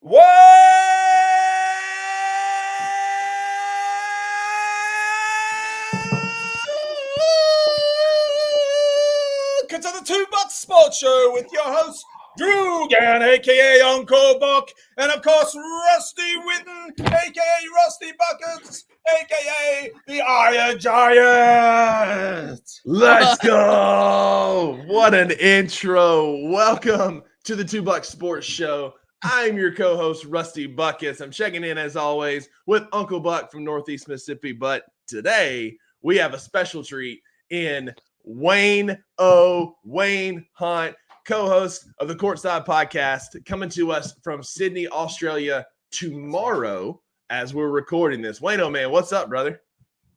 Welcome to the Two Bucks Sports Show with your host, Drew Gann, a.k.a. Uncle Buck, and of course, Rusty Witten, a.k.a. Rusty Buckets, a.k.a. the Iron Giant. Let's go. What an intro. Welcome to the Two Bucks Sports Show. I'm your co-host, Rusty Buckets. I'm checking in, as always, with Uncle Buck from Northeast Mississippi. But today, we have a special treat in Wayne Hunt, co-host of the Courtside Podcast, coming to us from Sydney, Australia tomorrow as we're recording this. Wayne, man, what's up, brother?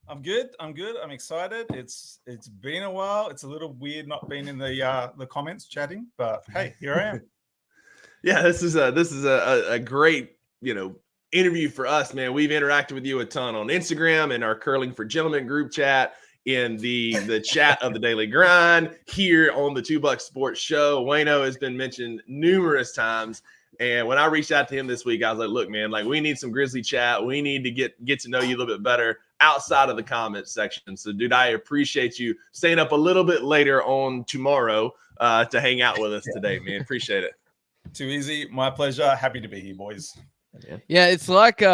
I'm good. I'm excited. It's been a while. It's a little weird not being in the comments chatting, but hey, here I am. Yeah, this is a great, interview for us, man. We've interacted with you a ton on Instagram and our Curling for Gentlemen group chat, in the chat of the Daily Grind, here on the Two Bucks Sports Show. Wayno has been mentioned numerous times. And when I reached out to him this week, I was like, look, man, we need some Grizzly chat. We need to get to know you a little bit better outside of the comments section. So, dude, I appreciate you staying up a little bit later on tomorrow to hang out with us today, man. Appreciate it. Too easy. My pleasure. Happy to be here, boys. Yeah, it's like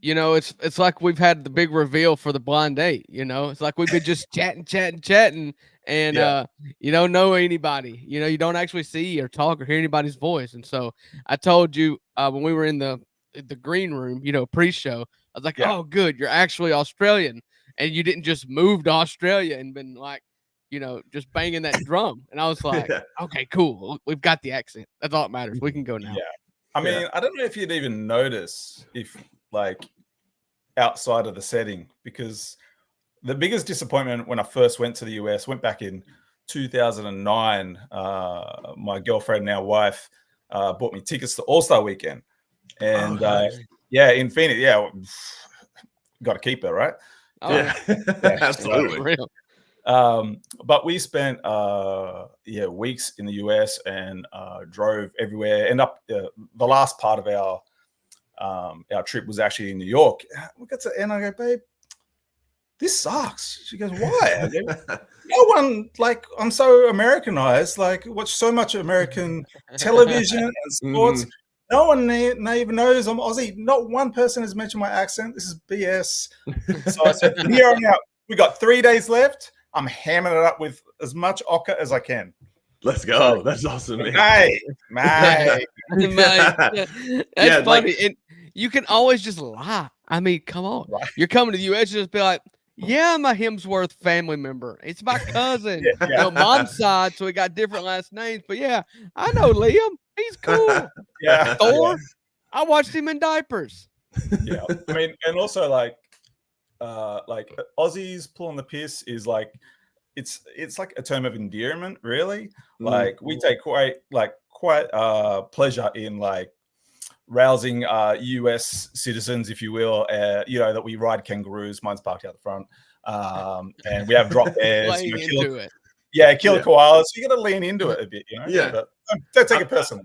it's like we've had the big reveal for the blind date. It's like we've been just chatting, and you don't know anybody. You don't actually see or talk or hear anybody's voice. And so I told you when we were in the green room, pre-show, I was like, oh, good, you're actually Australian, and you didn't just move to Australia and been like, just banging that drum. And I was like, okay, cool. We've got the accent. That's all that matters. We can go now. Yeah. I mean, I don't know if you'd even notice if outside of the setting, because the biggest disappointment when I first went to the US, went back in 2009, my girlfriend, now wife, bought me tickets to All-Star Weekend. And in Phoenix, got to keep it, right? Oh, yeah. Absolutely. But we spent weeks in the US and drove everywhere. And up the last part of our trip was actually in New York. We got to and I go, babe, this sucks. She goes, why? No one, I'm so Americanized, watch so much American television and sports. Mm-hmm. No one even knows I'm Aussie. Not one person has mentioned my accent. This is BS. So I said, from here on out, we got 3 days left. I'm hammering it up with as much ochre as I can. Let's go. That's awesome, man. Mate. That's funny. And you can always just lie. I mean, come on. Right. You're coming to the U.S., just be like, yeah, I'm a Hemsworth family member. It's my cousin. Mom's side, so we got different last names. But yeah, I know Liam. He's cool. Thor. I watched him in diapers. Yeah. I mean, and also Aussies pulling the piss is it's like a term of endearment, really. We take quite pleasure in rousing US citizens, if you will, that we ride kangaroos. Mine's parked out the front, and we have drop bears. Killer koalas. So you got to lean into it a bit, But don't take it personally.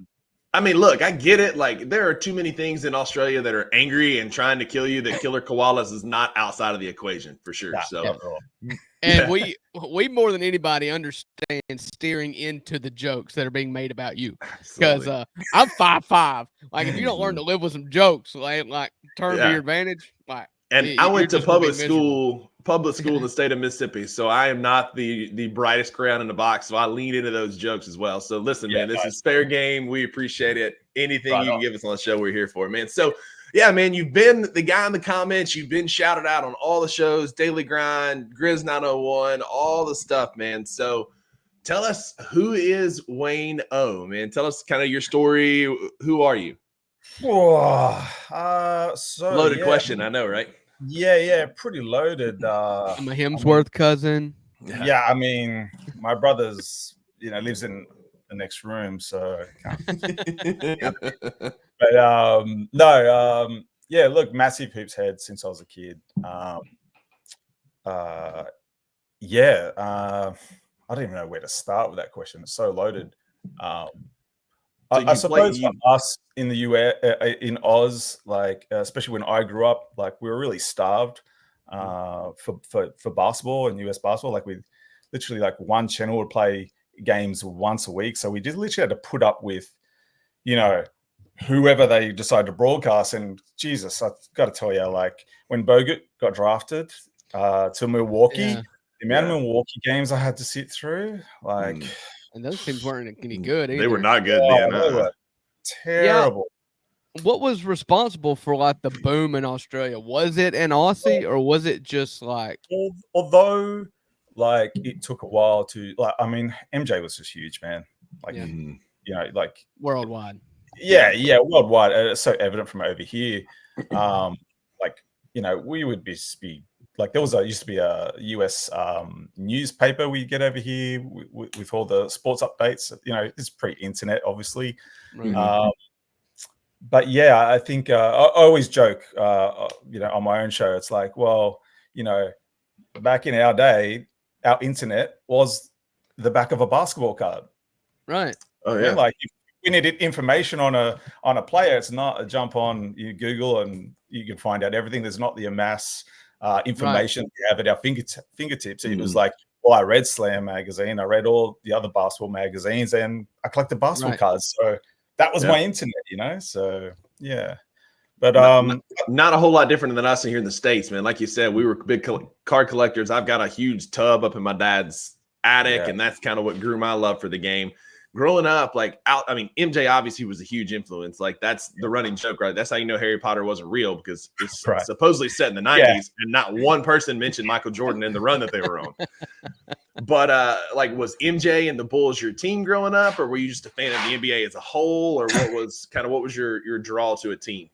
I mean, look, I get it. There are too many things in Australia that are angry and trying to kill you that killer koalas is not outside of the equation, for sure. And we more than anybody understand steering into the jokes that are being made about you. Because I'm 5'5". If you don't learn to live with some jokes, turn to your advantage, And I went to public school in the state of Mississippi, so I am not the brightest crayon in the box, so I lean into those jokes as well. So listen, man, this is fair game. We appreciate it. Anything you can give us on the show, we're here for, man. So, yeah, man, you've been the guy in the comments. You've been shouted out on all the shows, Daily Grind, Grizz 901, all the stuff, man. So tell us, who is Wayne O, man? Tell us kind of your story. Who are you? Loaded question, I know, right? Yeah, pretty loaded. I'm a Hemsworth cousin. Yeah, I mean, my brother's, lives in the next room, so. But look, massive hoops head since I was a kid. I don't even know where to start with that question. It's so loaded. I suppose for us in the US, in Oz, like especially when I grew up, like we were really starved for basketball and US basketball. Like we literally like one channel would play games once a week, so we just literally had to put up with, you know, whoever they decide to broadcast. And Jesus, I've got to tell you, like when Bogut got drafted to Milwaukee, the amount of Milwaukee games I had to sit through, like, and those teams weren't any good either. They were not good then. they were terrible. Yeah. What was responsible for like the boom in Australia? Was it an Aussie, or was it just like? Although, like, it took a while to, like, I mean, MJ was just huge, man. Like, you know, like Worldwide. Yeah, worldwide. It's so evident from over here. Like, you know, we would be like, there used to be a US newspaper we get over here with all the sports updates. You know, it's pre-internet, obviously. Right. But yeah, I think I always joke, you know, on my own show. It's like, well, you know, back in our day, our internet was the back of a basketball card. Right. Oh yeah. Like if we needed information on a player, it's not a jump on Google and you can find out everything. There's not the amass information we have at our fingertips. It was like, well, I read Slam magazine, I read all the other basketball magazines, and I collected basketball cards. So that was my internet, you know. So yeah. But not a whole lot different than us here in the States, man. Like you said, we were big card collectors. I've got a huge tub up in my dad's attic, and that's kind of what grew my love for the game. Growing up, like I mean, MJ obviously was a huge influence. Like that's the running joke, right? That's how you know Harry Potter wasn't real, because it's supposedly set in the 90s, and not one person mentioned Michael Jordan in the run that they were on. But like, was MJ and the Bulls your team growing up, or were you just a fan of the NBA as a whole, or what was your draw to a team?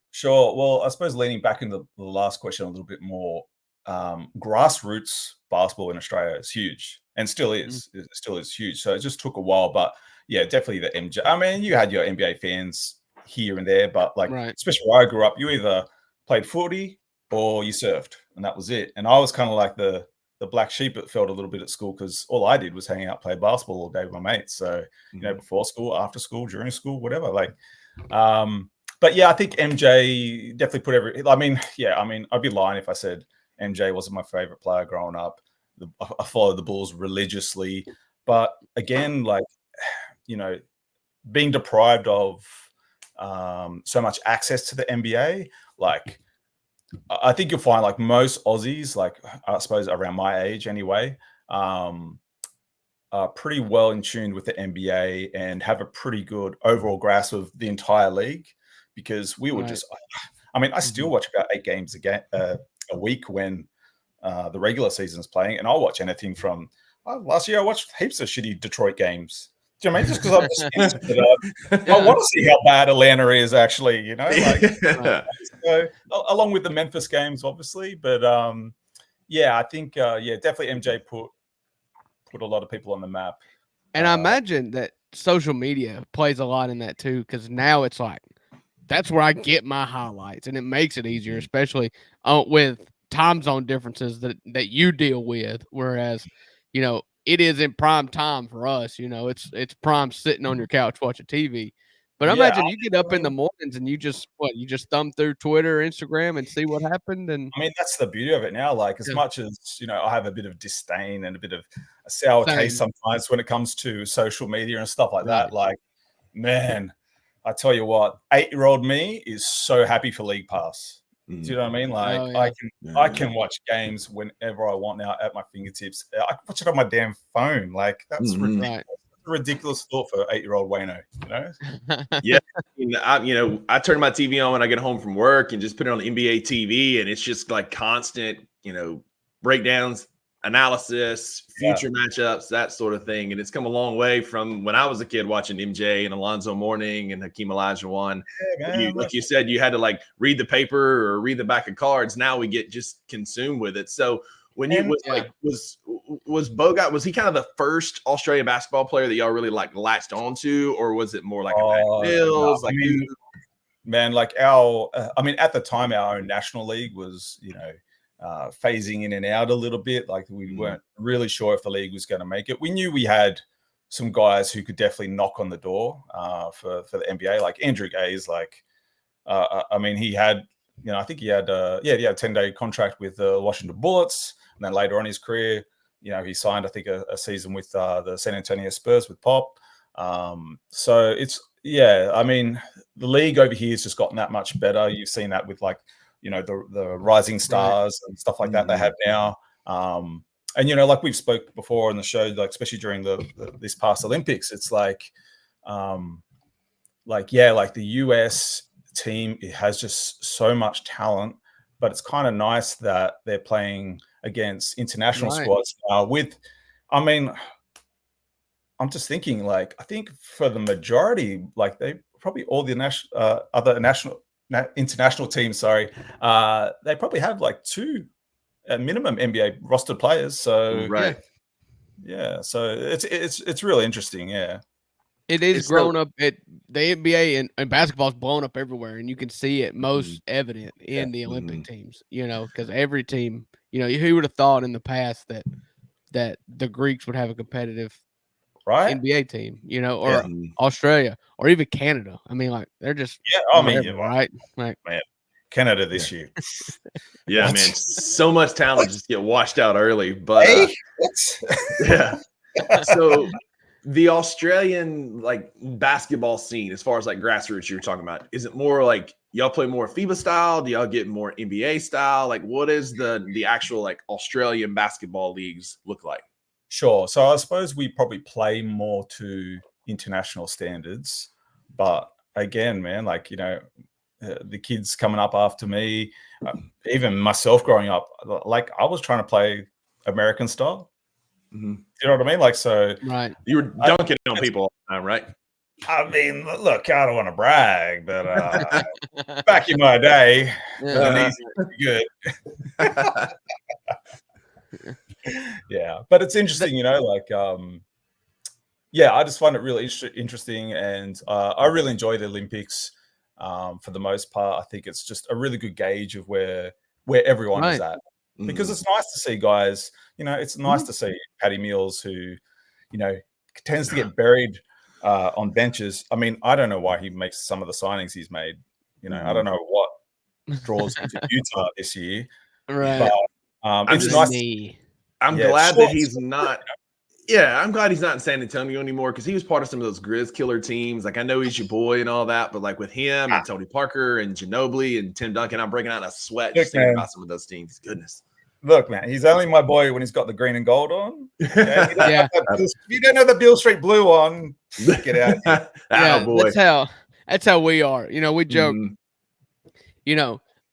Sure. Well, I suppose leaning back into the last question a little bit more, grassroots basketball in Australia is huge and still is. It still is huge. So it just took a while, but yeah, definitely the MJ. I mean, you had your NBA fans here and there, but like, especially where I grew up, you either played footy or you surfed, and that was it. And I was kind of like the black sheep. It felt a little bit at school, because all I did was hang out, play basketball all day with my mates. So you know, before school, after school, during school, whatever. Like, but yeah, I think MJ definitely put I mean, I'd be lying if I said MJ wasn't my favorite player growing up. I followed the Bulls religiously, but again, like, you know, being deprived of so much access to the NBA, like, I think you'll find like most Aussies, like I suppose around my age anyway, are pretty well in tune with the NBA and have a pretty good overall grasp of the entire league, because we would just, I mean, I still watch about 8 games a week when the regular season is playing, and I'll watch anything from last year. I watched heaps of shitty Detroit games. Do you know what I mean? Just because I'm just I want to see how bad Atlanta is, actually, you know, like, so, along with the Memphis games, obviously. But yeah, I think definitely MJ put a lot of people on the map. And I imagine that social media plays a lot in that too, because now it's like that's where I get my highlights, and it makes it easier, especially with time zone differences that you deal with. Whereas, you know, it is in prime time for us. You know, it's prime sitting on your couch watching TV. But I imagine you get up in the mornings and you just thumb through Twitter, Instagram, and see what happened. And I mean, that's the beauty of it now. Like, as much as, you know, I have a bit of disdain and a bit of a sour taste sometimes when it comes to social media and stuff like that. Like, man, I tell you what, 8-year-old me is so happy for League Pass. Do you know what I mean? Like, I can watch games whenever I want now at my fingertips. I can watch it on my damn phone. Like, that's ridiculous. A ridiculous thought for 8-year-old Wayno, you know? Yeah. I turn my TV on when I get home from work and just put it on the NBA TV, and it's just like constant, you know, breakdowns, analysis, future matchups, that sort of thing. And it's come a long way from when I was a kid watching MJ and Alonzo Mourning and Hakeem Olajuwon. Like you said, you had to like read the paper or read the back of cards. Now we get just consumed with it. So when was Bogut, was he kind of the first Australian basketball player that y'all really like latched onto, or was it more like Bills? No, I mean, man, like at the time, our own national league was, you know, phasing in and out a little bit. Like, we weren't really sure if the league was going to make it. We knew we had some guys who could definitely knock on the door for the NBA. Like Andrew Gay is like, I mean, he had, I think he had a 10-day contract with the Washington Bullets, and then later on in his career, he signed, I think, a season with the San Antonio Spurs with Pop. So it's, I mean, the league over here has just gotten that much better. You've seen that with like, the rising stars and stuff like that they have now. And, like we've spoke before on the show, like especially during this past Olympics, it's like the US team, it has just so much talent, but it's kind of nice that they're playing against international squads I mean, I'm just thinking, like, I think for the majority, like they probably all the international teams, they probably have like 2 at minimum NBA rostered players. So so it's really interesting. It is grown up. The NBA and basketball's blown up everywhere, and you can see it most evident in the Olympic teams. Because every team, who would have thought in the past that the Greeks would have a competitive NBA team, or Australia, or even Canada. I mean, like they're just right? Like, man, Canada this year. Man, so much talent just get washed out early. But so the Australian like basketball scene, as far as like grassroots you were talking about, is it more like y'all play more FIBA style? Do y'all get more NBA style? Like, what is the actual like Australian basketball leagues look like? Sure. So I suppose we probably play more to international standards, but again, man, like, the kids coming up after me, even myself growing up, like I was trying to play American style. You know what I mean? Like, so you were dunking on people all the time, right? I mean, look, I don't want to brag, but back in my day, the knees were pretty good. But it's interesting, like, I just find it really interesting, and I really enjoy the Olympics. For the most part, I think it's just a really good gauge of where everyone is at, because it's nice to see guys. It's nice to see Patty Mills, who, tends to get buried on benches. I mean, I don't know why he makes some of the signings he's made. I don't know what draws him to Utah this year. Right. But it's nice. I'm glad that he's not. Yeah, I'm glad he's not in San Antonio anymore, because he was part of some of those Grizz killer teams. Like, I know he's your boy and all that, but like with him and Tony Parker and Ginobili and Tim Duncan, I'm breaking out a sweat just thinking about some of those teams. Goodness. Look, man, he's only my boy when he's got the green and gold on. If you don't have the Beale Street blue on, get out. Boy. That's how we are. We joke.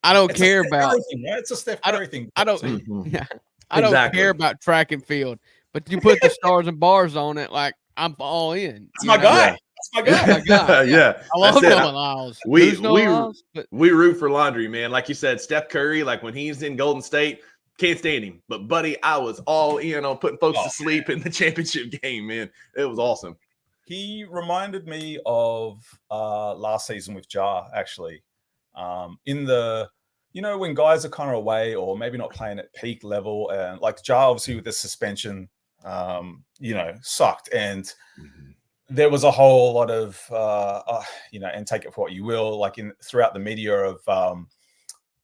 I don't care about. It's a Steph Curry thing. I don't care about track and field. But you put the stars and bars on it, like I'm all in. That's my guy. That's my guy. I love Noah Lyles. We root for Laundry, man. Like you said, Steph Curry, like when he's in Golden State, can't stand him. But buddy, I was all in on putting folks to sleep in the championship game, man. It was awesome. He reminded me of last season with Ja, actually. In the when guys are kind of away or maybe not playing at peak level, and like Ja, obviously with the suspension, sucked, and there was a whole lot of and take it for what you will, like throughout the media of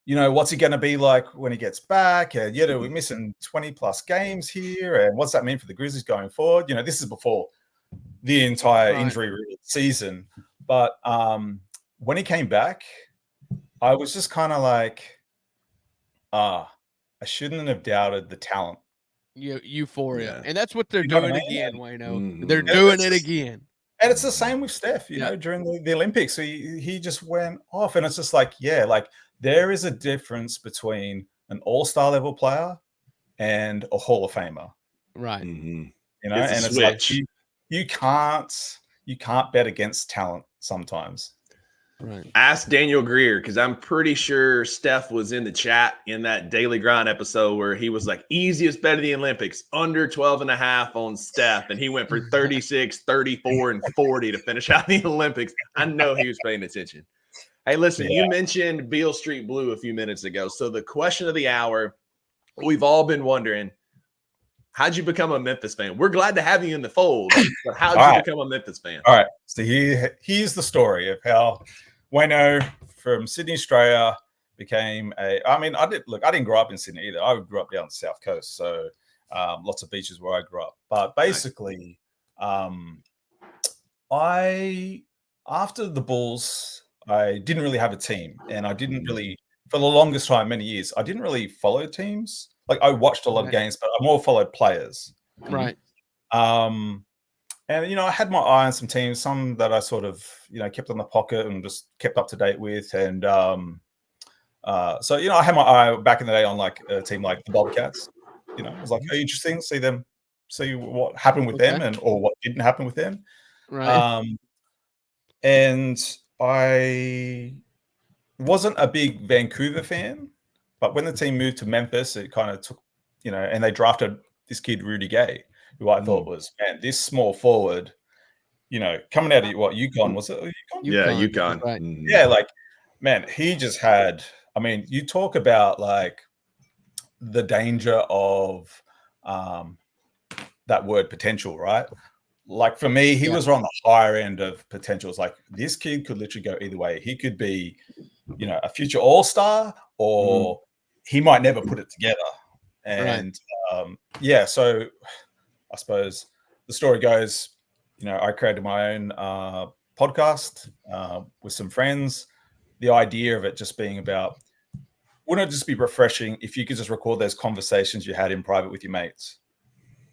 what's he going to be like when he gets back, and we're missing 20 plus games here, and what's that mean for the Grizzlies going forward? This is before the entire injury season, but when he came back, I was just kind of like, I shouldn't have doubted the talent. Euphoria. And that's what they're doing again, Wayno. They're doing it again. And it's the same with Steph, during the Olympics. He just went off, and it's just like, there is a difference between an all-star level player and a Hall of Famer. Right. And it's like you can't bet against talent sometimes. Right. Ask Daniel Greer, because I'm pretty sure Steph was in the chat in that Daily Grind episode where he was like, easiest bet of the Olympics, under 12.5 on Steph. And he went for 36, 34, and 40 to finish out the Olympics. I know he was paying attention. Hey, listen, you mentioned Beale Street Blue a few minutes ago. So the question of the hour, we've all been wondering, how'd you become a Memphis fan? We're glad to have you in the fold, but how'd you become a Memphis fan? All right. So here's the story of how Wayno from Sydney, Australia became I didn't grow up in Sydney either. I grew up down the South Coast. So lots of beaches where I grew up. But basically, after the Bulls, I didn't really have a team, and I didn't really, for the longest time, many years, I didn't really follow teams. Like I watched a lot of games, but I more followed players. Right. And I had my eye on some teams, some that I sort of kept on the pocket and just kept up to date with. And so I had my eye back in the day on like a team like the Bobcats. It was like interesting to see what happened with them or what didn't happen with them. Right. And I wasn't a big Vancouver fan, but when the team moved to Memphis, it kind of took, and they drafted this kid, Rudy Gay, who I thought was, man, this small forward, coming out of UConn, was it? UConn? Yeah, UConn. Right. Yeah, like, man, he just had, you talk about like the danger of that word potential, right? Like for me, he was on the higher end of potentials. Like this kid could literally go either way. He could be, a future all-star, or he might never put it together. And so I suppose the story goes, I created my own podcast with some friends. The idea of it just being about, wouldn't it just be refreshing if you could just record those conversations you had in private with your mates?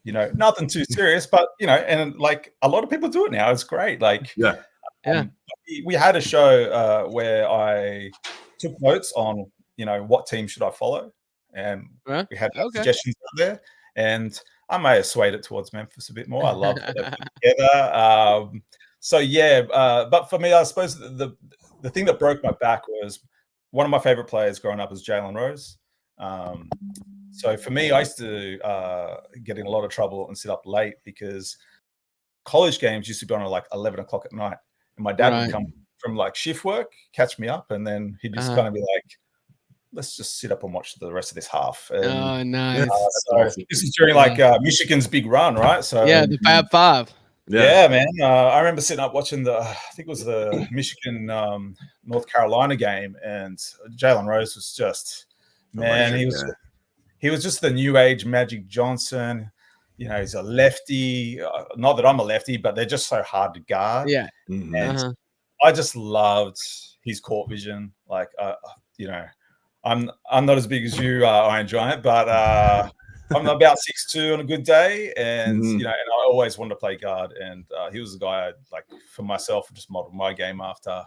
Nothing too serious, but and like a lot of people do it now. It's great. Like, we had a show where I took notes on, what team should I follow, and we had suggestions out there, and I may have swayed it towards Memphis a bit more. I love what they put together. But for me, I suppose the thing that broke my back was one of my favorite players growing up was Jalen Rose. So for me, I used to get in a lot of trouble and sit up late because college games used to be on at like 11 o'clock at night. And my dad would come from like shift work, catch me up, and then he'd just kind of be like, let's just sit up and watch the rest of this half. And, nice. This is during like Michigan's big run, right? So the Fab Five. Yeah, man. I remember sitting up watching I think it was the Michigan North Carolina game, and Jalen Rose was just, man, he was just the new age Magic Johnson. He's a lefty. Not that I'm a lefty, but they're just so hard to guard. Yeah. And I just loved his court vision. Like, I'm not as big as you. I enjoy it, but I'm about 6'2" on a good day, and and I always wanted to play guard. And he was the guy I like for myself, just modeled my game after.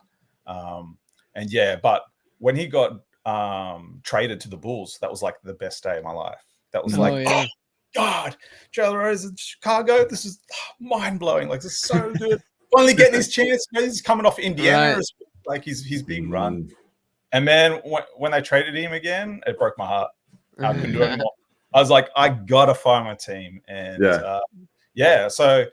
But when he got traded to the Bulls, that was like the best day of my life. That was oh God, Jalen Rose in Chicago. This is mind blowing. Like, this is so good. Finally getting his chance. He's coming off Indiana, like his big run. And then when they traded him again, it broke my heart. I couldn't do it anymore. I was like, I gotta find my team. And so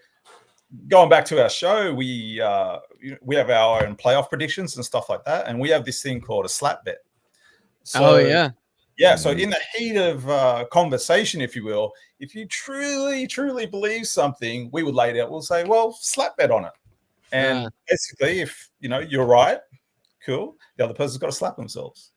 going back to our show, we have our own playoff predictions and stuff like that, and we have this thing called a slap bet. So, so in the heat of conversation, if you will, if you truly believe something, we would lay it out. We'll say, well, slap bet on it. And basically, if you're right, cool. The other person's got to slap themselves.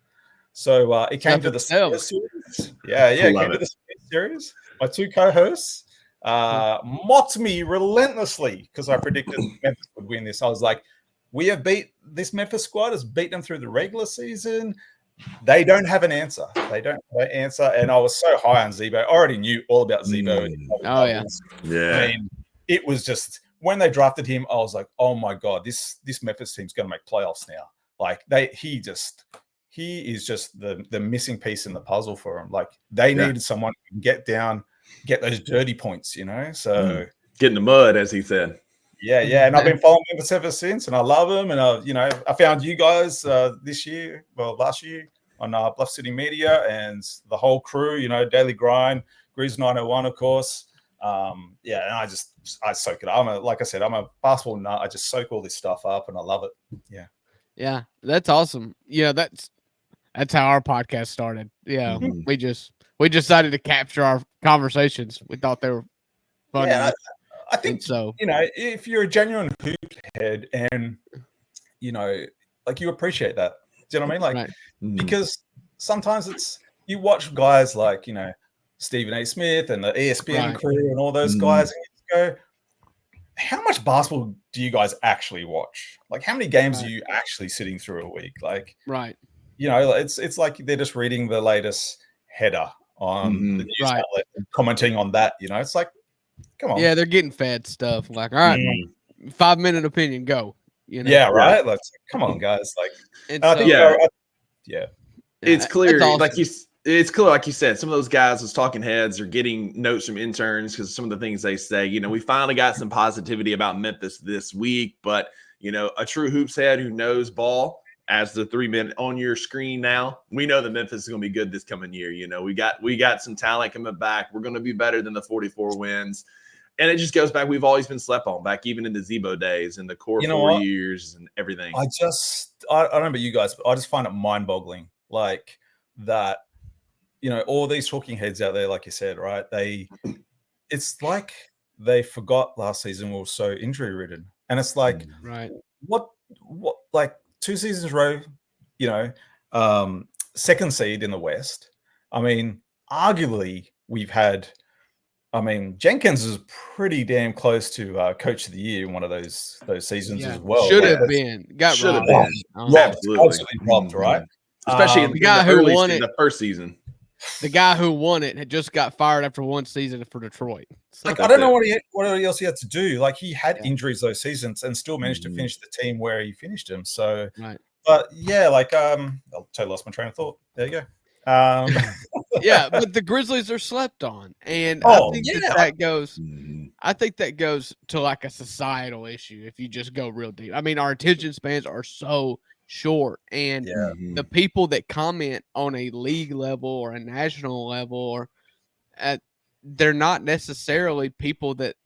So it came to the series. It came to the series. My two co-hosts mocked me relentlessly because I predicted Memphis would win this. I was like, we have beat this Memphis squad, has beat them through the regular season. They don't have an answer. They don't have an answer. And I was so high on Zebo. I already knew all about Zebo. I mean, it was just when they drafted him, I was like, oh my God, this Memphis team's going to make playoffs now. Like he is just the missing piece in the puzzle for them. Like they needed someone who can get down, get those dirty points, So get in the mud, as he said. Yeah. And I've been following Memphis ever since, and I love them. And I found you guys last year on Bluff City Media, and the whole crew, Daily Grind, Grizz 901, of course. And I soak it up. Like I said, I'm a basketball nut. I just soak all this stuff up, and I love it. Yeah, that's awesome. Yeah, that's how our podcast started. Yeah, we decided to capture conversations. We thought they were funny. Yeah, I think And so, if you're a genuine hoop head and like you appreciate that. Do you know what I mean? Like right. because sometimes you watch guys like Stephen A. Smith and the ESPN Right. crew and all those guys, and you just go, how much basketball do you guys actually watch? Like, how many games are you actually sitting through a week? Like, right. It's like they're just reading the latest header on the news outlet and commenting on that. It's like, come on. Yeah, they're getting fed stuff. Like, all right, 5-minute opinion, go. Yeah, right. Like, come on, guys. Like, it's clear. Awesome. It's clear, like you said, some of those guys, those talking heads, are getting notes from interns because some of the things they say. We finally got some positivity about Memphis this week, but a true hoops head who knows ball, as the 3-minute on your screen now, we know that Memphis is going to be good this coming year. We got some talent coming back. We're going to be better than the 44 wins. And it just goes back. We've always been slept on, back even in the Zebo days and the core 4 years and everything. I don't know about you guys, but I just find it mind-boggling. Like that, all these talking heads out there, like you said, right? It's like they forgot last season we were so injury-ridden. And it's like, right. What, like 2 seasons row, second seed in the West. I mean, arguably we've had, Jenkins is pretty damn close to Coach of the Year in one of those seasons as well. Should have been. Should have been. Absolutely robbed, right? Especially in the guy who won it the first season. The guy who won it had just got fired after 1 season for Detroit. So I don't know what else he had to do. Like, he had injuries those seasons and still managed to finish the team where he finished them. So, but yeah, like I totally lost my train of thought. There you go. Yeah, but the Grizzlies are slept on, and I think I think that goes to like a societal issue. If you just go real deep, our attention spans are so short, and the people that comment on a league level or a national level, or they're not necessarily people that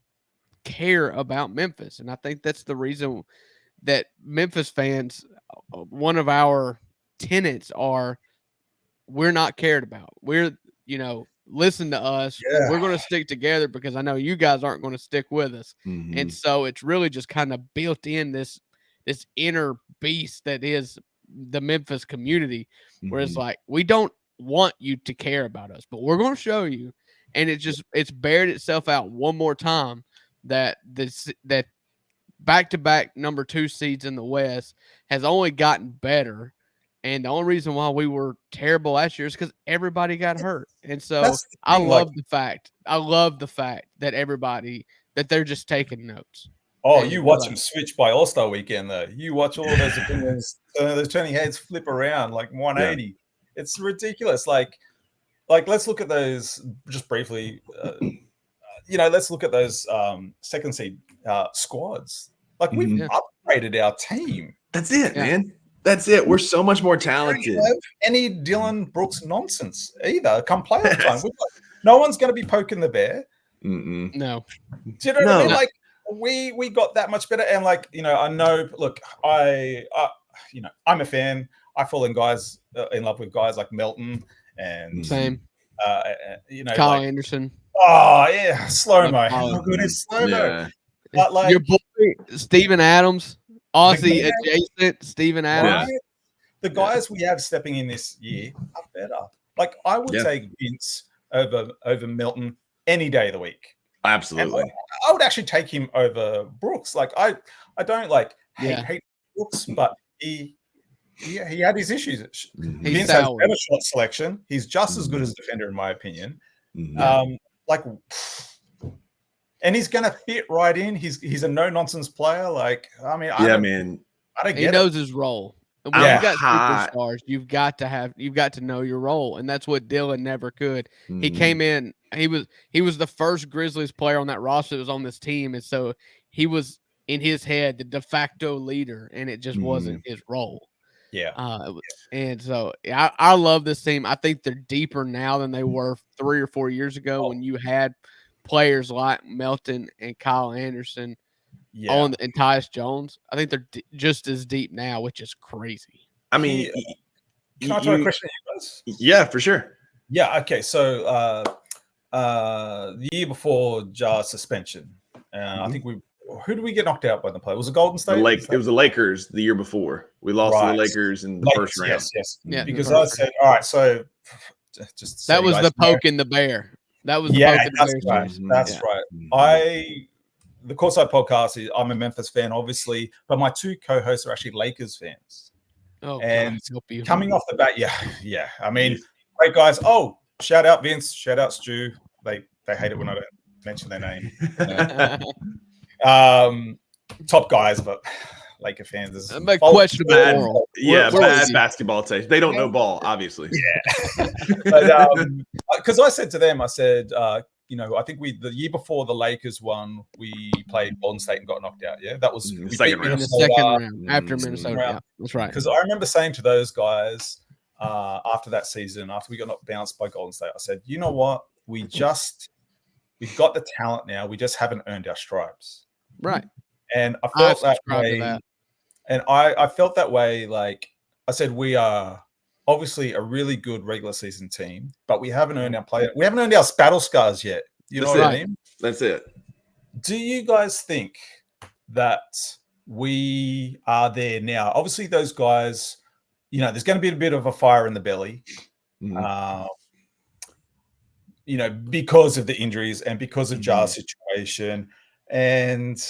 care about Memphis. And I think that's the reason that Memphis fans, one of our tenets are, we're not cared about. We're, listen to us. We're going to stick together because I know you guys aren't going to stick with us. And so it's really just kind of built in this inner beast that is the Memphis community, where it's like, we don't want you to care about us, but we're going to show you. And it's bared itself out one more time that that back-to-back number 2 seeds in the West has only gotten better. And the only reason why we were terrible last year is because everybody got hurt. And so I love the fact that that they're just taking notes. Oh, you watch them switch by All-Star weekend, though. You watch all those opinions, those turning heads flip around like 180. Yeah. It's ridiculous. Like let's look at those just briefly. Let's look at those second seed squads. Like, we've upgraded our team. That's it, man. That's it. We're so much more talented. Don't have any Dillon Brooks nonsense either. Come playoff time, no one's going to be poking the bear. No. Do you know what I mean? Like, we got that much better. And like, I know. Look, I'm a fan. I fall in love with guys like Melton and same. Kyle Anderson. Oh yeah, slow mo. How good is slow mo? Yeah. But like your boy Steven Adams. Aussie adjacent, Steven Adams. Right? The guys we have stepping in this year are better. Like, I would take Vince over Milton any day of the week. Absolutely. I would actually take him over Brooks. Like, I don't hate Brooks, but he had his issues. Vince has better shot selection. He's just as good as a defender, in my opinion. And he's going to fit right in. He's a no-nonsense player. Like, I don't get he knows his role. And when you got superstars, you've got to know your role. And that's what Dillon never could. He came in, he was the first Grizzlies player on that roster that was on this team. And so he was, in his head, the de facto leader, and it just wasn't his role. Yeah. And so I love this team. I think they're deeper now than they were 3 or 4 years ago when you had players like Melton and Kyle Anderson and Tyus Jones. I think they're just as deep now, which is crazy. Can I throw a question at you guys? Yeah, for sure. Yeah. Okay. So the year before Jar's suspension. I think who did we get knocked out by in the play? Was it Golden State? It was the Lakers the year before. We lost to the Lakers in the first round. Yes. Yeah, Because I said, all right, so just that was the poke in the bear. That was the poke in the bear. Right. That's right. The Courtside podcast I'm a Memphis fan, obviously, but my two co-hosts are actually Lakers fans. Oh, and God, coming off the bat, yeah. I mean, great guys. Oh, shout out Vince, shout out Stu. They hate it when I don't mention their name. Top guys, but Laker fans is questionable. Bad basketball taste. They don't know ball, obviously. Yeah, but because I said to them, I said, I think the year before the Lakers won, we played Golden State and got knocked out. Yeah, that was the second round after Minnesota. Yeah, that's right. Because I remember saying to those guys after that season, after we got knocked bounced by Golden State, I said, you know what? We've got the talent now. We just haven't earned our stripes. Right. And I felt that way. And I felt that way. Like I said, we are obviously a really good regular season team, but we haven't earned our play. We haven't earned our battle scars yet. You know what I mean? That's it. Do you guys think that we are there now? Obviously, those guys, there's going to be a bit of a fire in the belly, because of the injuries and because of Jar's situation. And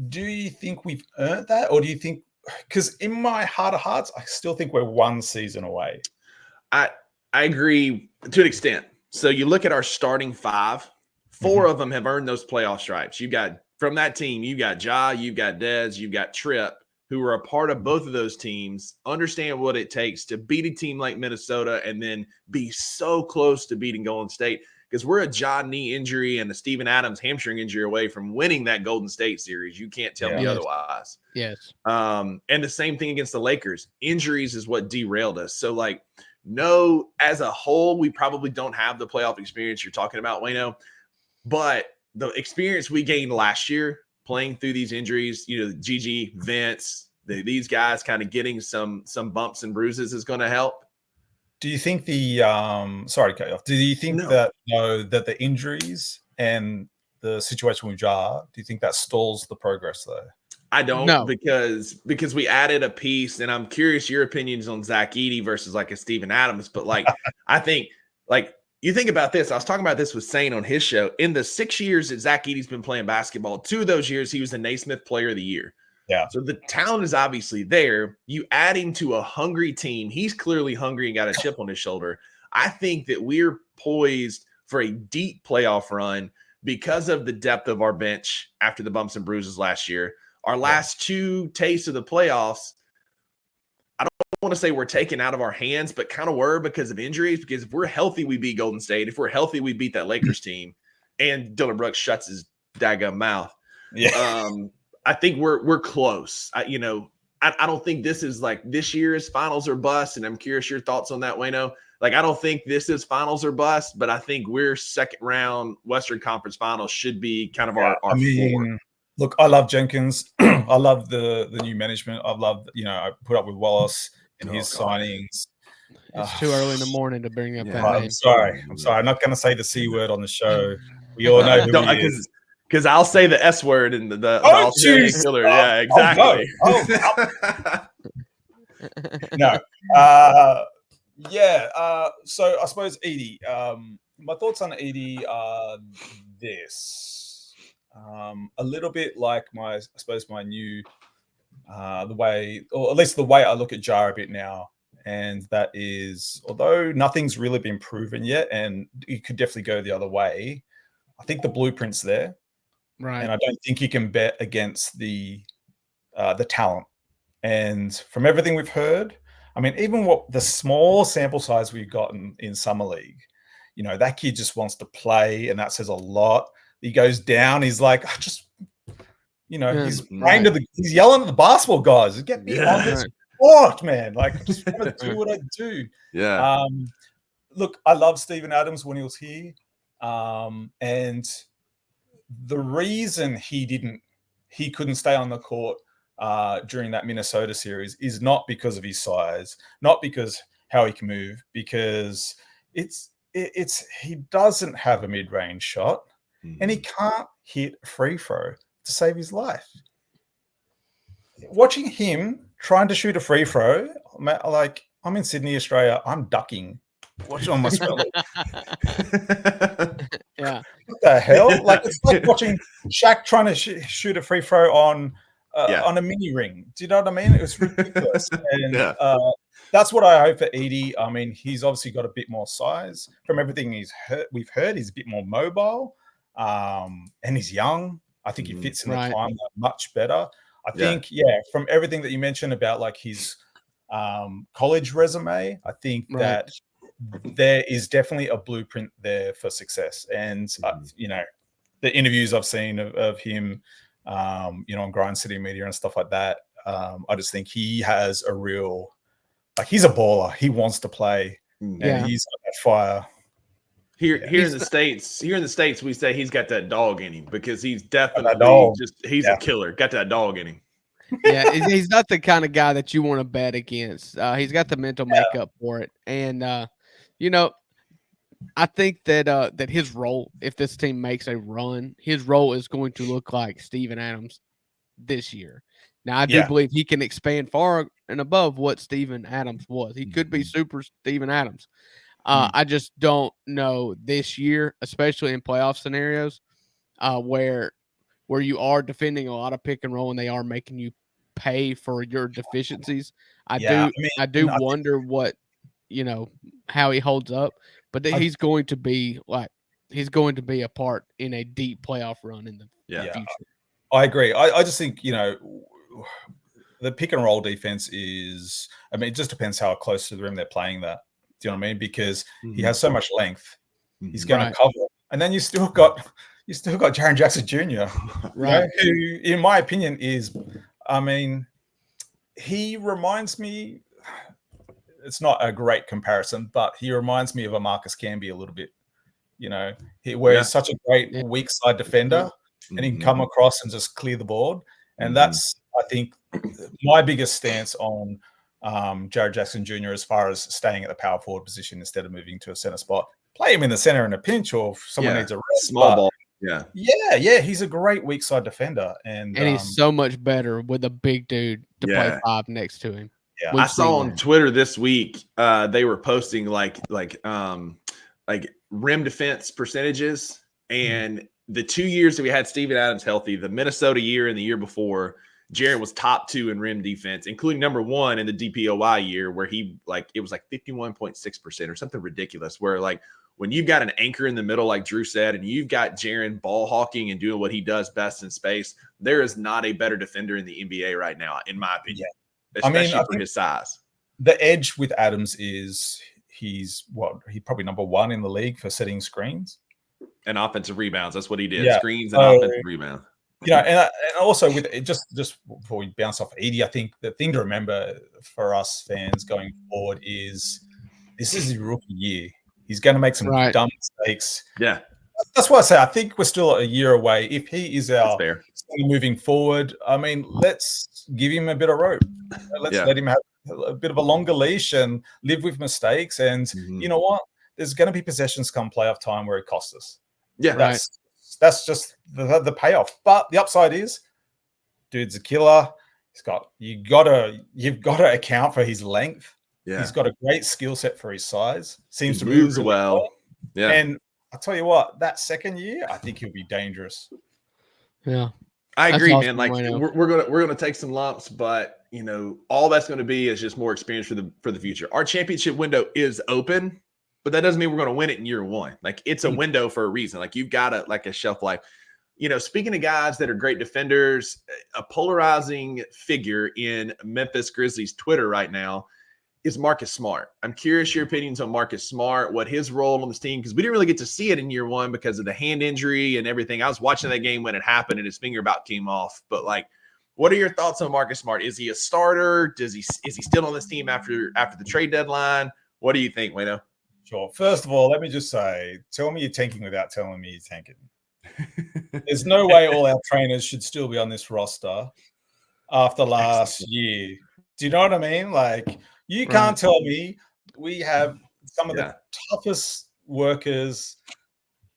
do you think we've earned that, or do you think? Because in my heart of hearts, I still think we're one season away. I agree to an extent. So you look at our starting five, four of them have earned those playoff stripes. You got from that team, you got Ja, you've got Dez, you've got Tripp, who are a part of both of those teams, understand what it takes to beat a team like Minnesota and then be so close to beating Golden State. Because we're a Ja knee injury and a Steven Adams hamstring injury away from winning that Golden State series. You can't tell me otherwise. Yes. And the same thing against the Lakers. Injuries is what derailed us. So, as a whole, we probably don't have the playoff experience you're talking about, Wayno. But the experience we gained last year playing through these injuries, Gigi, Vince, these guys kind of getting some bumps and bruises is going to help. Do you think sorry to cut you off. Do you think that the injuries and the situation with Ja, do you think that stalls the progress though? I don't because we added a piece, and I'm curious your opinions on Zach Edey versus a Steven Adams. But I think you think about this. I was talking about this with Sane on his show. In the 6 years that Zach Edey's been playing basketball, 2 of those years he was the Naismith Player of the Year. Yeah. So the talent is obviously there. You add him to a hungry team. He's clearly hungry and got a chip on his shoulder. I think that we're poised for a deep playoff run because of the depth of our bench after the bumps and bruises last year. Our last 2 tastes of the playoffs, I don't want to say we're taken out of our hands, but kind of were because of injuries. Because if we're healthy, we beat Golden State. If we're healthy, we beat that Lakers team. And Dylan Brooks shuts his daggum mouth. Yeah. I think we're close. I don't think this is this year's finals or bust. And I'm curious your thoughts on that, Wayno. I don't think this is finals or bust, but I think we're second round Western Conference Finals should be kind of our floor. Look, I love Jenkins. I love the new management. I love, I put up with Wallace and his signings. It's too early in the morning to bring up that name. I'm sorry. I'm not going to say the C word on the show. We all know who he is. Because I'll say the S word and the killer. Yeah, exactly. No. So I suppose Edey. My thoughts on Edey are this. A little bit like my new the way, or at least the way I look at Ja a bit now. And that is, although nothing's really been proven yet, and you could definitely go the other way, I think the blueprint's there. Right. And I don't think you can bet against the talent. And from everything we've heard, I mean, even what the small sample size we've gotten in Summer League, that kid just wants to play, and that says a lot. He goes down, he's like, he's he's yelling at the basketball guys, get me on this sport, man. I just want to do what I do. Yeah. Look, I love Steven Adams when he was here. And the reason he couldn't stay on the court during that Minnesota series is not because of his size, not because how he can move, because he doesn't have a mid-range shot, and he can't hit a free throw to save his life. Watching him trying to shoot a free throw, like I'm in Sydney, Australia, I'm ducking, watching on my spell. Yeah. What the hell? Like it's like watching Shaq trying to shoot a free throw on a mini ring. Do you know what I mean? It was ridiculous. And that's what I hope for Edie. I mean, he's obviously got a bit more size. From everything we've heard, he's a bit more mobile, and he's young. I think he fits in the timeline much better. I think, from everything that you mentioned about like his college resume, I think that there is definitely a blueprint there for success. And, the interviews I've seen of him, on Grind City Media and stuff like that, I just think he has a real, he's a baller. He wants to play, and he's got that fire. Here in the States, we say he's got that dog in him because he's definitely he's a killer. Got that dog in him. Yeah, he's not the kind of guy that you want to bet against. He's got the mental makeup for it, and I think that his role, if this team makes a run, his role is going to look like Steven Adams this year. Now, I do believe he can expand far and above what Steven Adams was. He could be super Steven Adams. I just don't know this year, especially in playoff scenarios, where you are defending a lot of pick and roll and they are making you pay for your deficiencies. I do wonder what, how he holds up, but he's going to be a part in a deep playoff run in the future. I agree. I just think, the pick and roll defense is, it just depends how close to the rim they're playing that. Do you know what I mean? Because he has so much length, he's going to cover. And then you still got Jaren Jackson Jr., right? Who, in my opinion, is, he reminds me. It's not a great comparison, but he reminds me of a Marcus Camby a little bit. He's such a great weak side defender, and he can come across and just clear the board. And that's, I think, my biggest stance on Jared Jackson Jr. as far as staying at the power forward position instead of moving to a center spot. Play him in the center in a pinch, or if someone needs a rest. Small ball. He's a great weak side defender, and he's so much better with a big dude to play five next to him. Yeah, I saw on Twitter this week they were posting like rim defense percentages, and the 2 years that we had Steven Adams healthy, the Minnesota year and the year before, Jaren was top 2 in rim defense, including number 1 in the DPOY year, where it was 51.6% or something ridiculous. Where when you've got an anchor in the middle, like Drew said, and you've got Jaren ball hawking and doing what he does best in space, there is not a better defender in the NBA right now, in my opinion. Especially for his size. The edge with Adams is he's probably number 1 in the league for setting screens and offensive rebounds. That's what he did. Screens and offensive rebound. And also with it, just before we bounce off Edie, I think the thing to remember for us fans going forward is this is his rookie year. He's going to make some dumb mistakes. Yeah. That's why I say I think we're still a year away. If he is our moving forward, let's give him a bit of rope. Let's let him have a bit of a longer leash and live with mistakes. And you know what? There's going to be possessions come playoff time where it costs us. Yeah, that's just the payoff. But the upside is, dude's a killer. You've got to account for his length. Yeah, he's got a great skill set for his size. Seems to move really well. Yeah, and I'll tell you what, that second year, I think he'll be dangerous. Yeah, I agree, man. We're gonna take some lumps, but all that's going to be is just more experience for the future. Our championship window is open, but that doesn't mean we're going to win it in year 1. It's a window for a reason. You've got a shelf life. Speaking of guys that are great defenders, a polarizing figure in Memphis Grizzlies Twitter right now is Marcus Smart. I'm curious your opinions on Marcus Smart, what his role on this team, because we didn't really get to see it in year 1 because of the hand injury and everything. I was watching that game when it happened and his finger about came off. But what are your thoughts on Marcus Smart? Is he a starter? Is he still on this team after the trade deadline? What do you think, Wayno? Sure. First of all, let me just say, tell me you're tanking without telling me you're tanking. There's no way all our trainers should still be on this roster after last year. Do you know what I mean? You can't tell me we have some of the toughest workers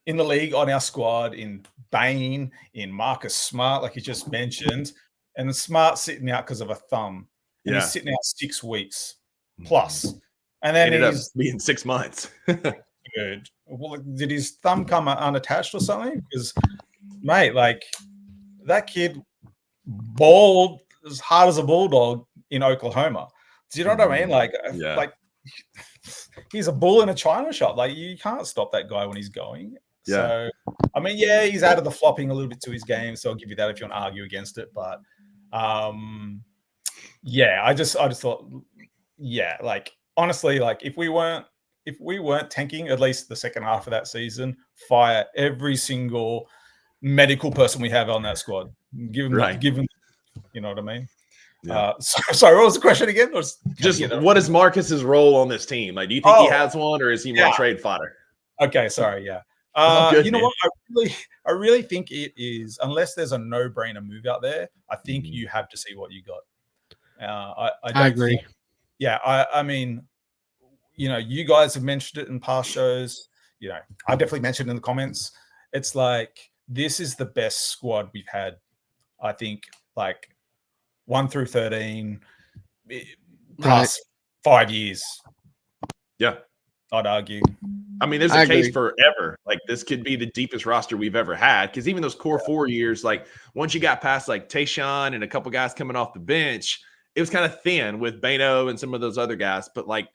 in the league on our squad, in Bain, in Marcus Smart, like you just mentioned, and the Smart sitting out because of a thumb. And he's sitting out 6 weeks plus. And then ended up he's being 6 months. good. Well, did his thumb come unattached or something? Because, mate, like that kid balled as hard as a bulldog in Oklahoma. Do you know what I mean? Like he's a bull in a china shop. Like you can't stop that guy when he's going. So, I mean, yeah, he's added the flopping a little bit to his game. So I'll give you that if you want to argue against it. But, yeah, I just thought, yeah, like honestly, like if we weren't tanking at least the second half of that season, fire every single medical person we have on that squad. Give them, you know what I mean? Yeah. Sorry, what was the question again? Just what is Marcus's role on this team? Like, do you think he has one, or is he more trade fodder? Okay, sorry, yeah. Good, you know what? I really think it is, unless there's a no-brainer move out there, I think you have to see what you got. I agree. I mean, you know, you guys have mentioned it in past shows. You know, I definitely mentioned it in the comments. It's like this is the best squad we've had, I think, like 1 through 13 past 5 years. Yeah, I'd argue. I mean, there's a case forever. Like this could be the deepest roster we've ever had. Because even those core 4 years, like once you got past like Tayshaun and a couple guys coming off the bench, it was kind of thin with Bano and some of those other guys. But like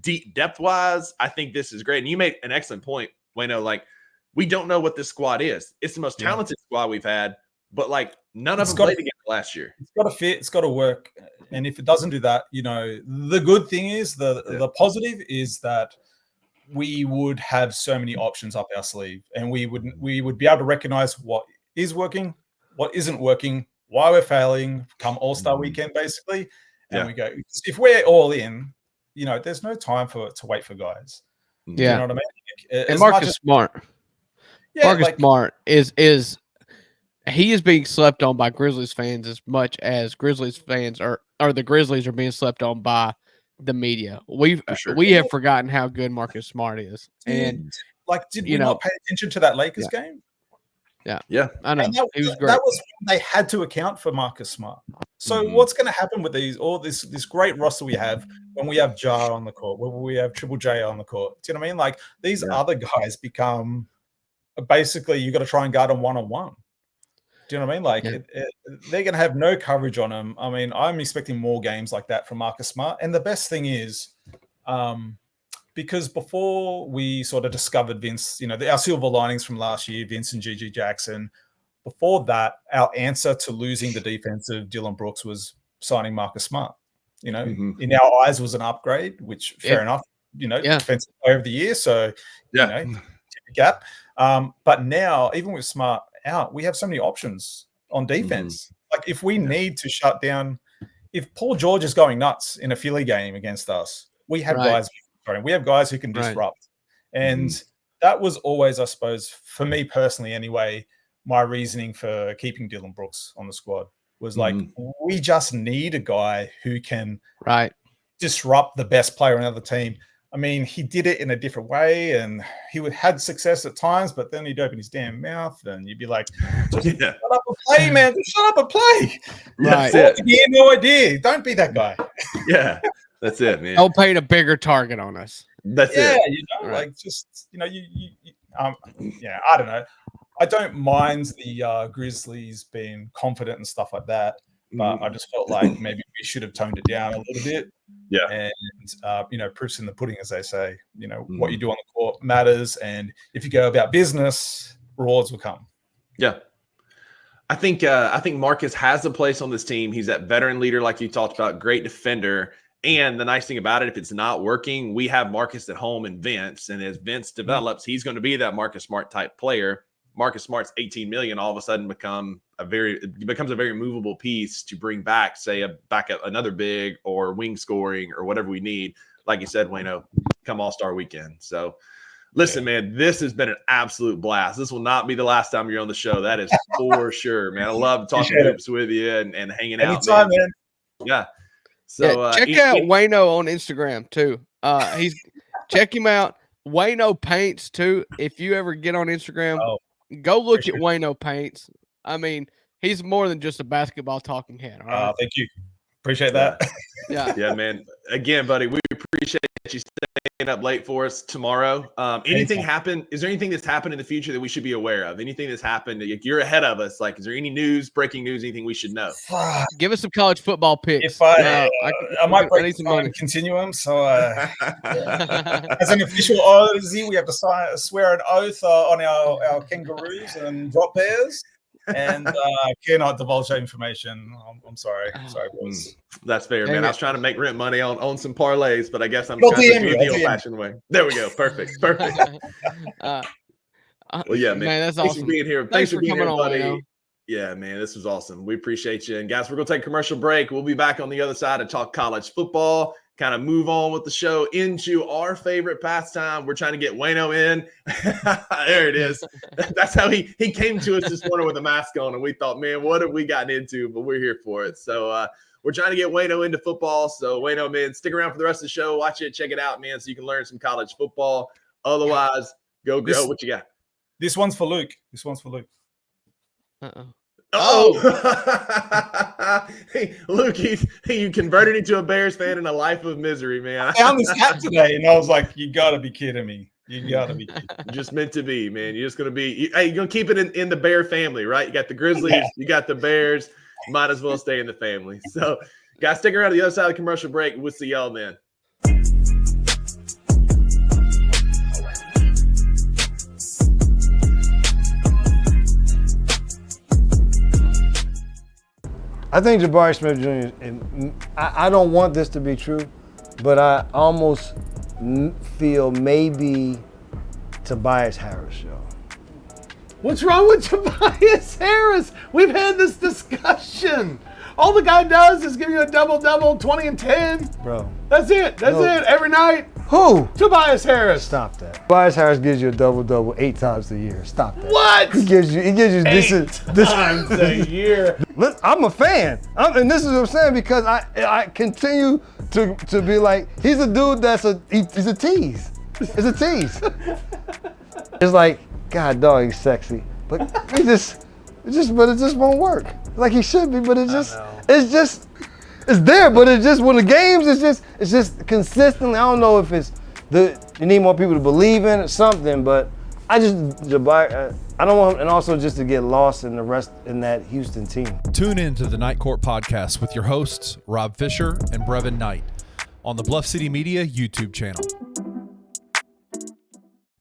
deep depth wise, I think this is great. And you made an excellent point, Wayno. Like we don't know what this squad is. It's the most talented squad we've had, but like none of them played together last year. It's got to fit. It's got to work. And if it doesn't do that, you know, the good thing is the positive is that we would have so many options up our sleeve, and we would be able to recognize what is working, what isn't working, why we're failing come All-Star weekend, basically. And we go, if we're all in, you know, there's no time to wait for guys. Yeah. Do you know what I mean? And Marcus Smart. Yeah, Marcus Smart is he is being slept on by Grizzlies fans as much as Grizzlies fans or the Grizzlies are being slept on by the media. We have forgotten how good Marcus Smart is. And like, did we not pay attention to that Lakers game? Yeah, I know. He was great. That was when they had to account for Marcus Smart. So what's going to happen with this great roster we have when we have Jar on the court, when we have Triple J on the court? Do you know what I mean? Like these other guys become basically you got to try and guard them one-on-one. Do you know what I mean? Like they're going to have no coverage on him. I mean, I'm expecting more games like that from Marcus Smart. And the best thing is, because before we sort of discovered Vince, you know, our silver linings from last year, Vince and Gigi Jackson, before that, our answer to losing the defense of Dylan Brooks was signing Marcus Smart. You know, in our eyes was an upgrade, which fair enough, you know, defensive player of the year. So, you know, gap. But now, even with Smart out, we have so many options on defense. Like if we need to shut down, if Paul George is going nuts in a Philly game against us, we have guys. We have guys who can disrupt, and that was always, I suppose, for me personally, anyway, my reasoning for keeping Dylan Brooks on the squad was like we just need a guy who can disrupt the best player on the other team. I mean, he did it in a different way, and he had success at times, but then he'd open his damn mouth, and you'd be like, "Just shut up and play, man! Just shut up and play." That's it. He had no idea. Don't be that guy. Yeah, that's it, man. Don't paint a bigger target on us. That's it. You know, like just you know, I don't know. I don't mind the Grizzlies being confident and stuff like that, but I just felt like maybe we should have toned it down a little bit. Yeah. And, you know, proof's in the pudding, as they say. You know, what you do on the court matters. And if you go about business, rewards will come. Yeah. I think Marcus has a place on this team. He's that veteran leader, like you talked about, great defender. And the nice thing about it, if it's not working, we have Marcus at home and Vince. And as Vince develops, he's going to be that Marcus Smart type player. Marcus Smart's $18 million all of a sudden becomes a very movable piece to bring back, say, another big or wing scoring or whatever we need. Like you said, Wayno, come All-Star weekend. So listen, man, this has been an absolute blast. This will not be the last time you're on the show. That is for sure, man. I love talking hoops with you and hanging out. Anytime, man. Yeah. So check out Wayno on Instagram too. Check him out. Wayno Paints too. If you ever get on Instagram, go look at Wayno Paints. I mean, he's more than just a basketball talking head. All right. Thank you. Appreciate that. Yeah, man. Again, buddy, we appreciate you staying up late for us tomorrow. Anything happen? Is there anything that's happened in the future that we should be aware of? Anything that's happened? You're ahead of us. Like, is there any news, breaking news, anything we should know? Give us some college football picks. If I might break some money. Continuum. So, as an official Aussie, we have to swear an oath on our kangaroos and drop bears. And cannot divulge that information. I'm sorry. Sorry, boys. That's fair, man. I was trying to make rent money on some parlays, but I guess I'm trying to do it the old-fashioned way. There we go. Perfect. Well, yeah, man. That's Thanks awesome. for being here. Thanks for being here, buddy. On, yeah, man. This was awesome. We appreciate you. And guys, we're going to take a commercial break. We'll be back on the other side to talk college football, kind of move on with the show into our favorite pastime. We're trying to get Wayno in. There it is. That's how he came to us this morning with a mask on, and we thought, man, what have we gotten into? But we're here for it. So we're trying to get Wayno into football. So Wayno, man, stick around for the rest of the show. Watch it, check it out, man, so you can learn some college football. Otherwise, go. What you got? This one's for Luke. Hey, Luke, you converted into a Bears fan in a life of misery, man. I found this hat today, and I was like, you got to be kidding me. Just meant to be, man. You're just going to be – hey, you're going to keep it in the Bear family, right? You got the Grizzlies. Yeah. You got the Bears. Might as well stay in the family. So, guys, stick around to the other side of the commercial break. We'll see y'all then. I think Jabari Smith Jr. and I don't want this to be true, but I almost feel maybe Tobias Harris, yo. What's wrong with Tobias Harris? We've had this discussion. All the guy does is give you a double-double, 20 and 10. Bro. That's it. That's it. Every night. Who? Tobias Harris. Stop that. Tobias Harris gives you a double-double 8 times a year. Stop that. What? He gives you this times a year. I'm a fan. And this is what I'm saying because I continue to be like, he's a dude he's a tease. It's a tease. It's like, God, dog, he's sexy. But it just won't work. Like he should be, but it's there, but it's just when the games, it's just consistently. I don't know if it's you need more people to believe in it, something, but I don't want him, and also just to get lost in the rest in that Houston team. Tune in to the Night Court podcast with your hosts Rob Fisher and Brevin Knight on the Bluff City Media YouTube channel.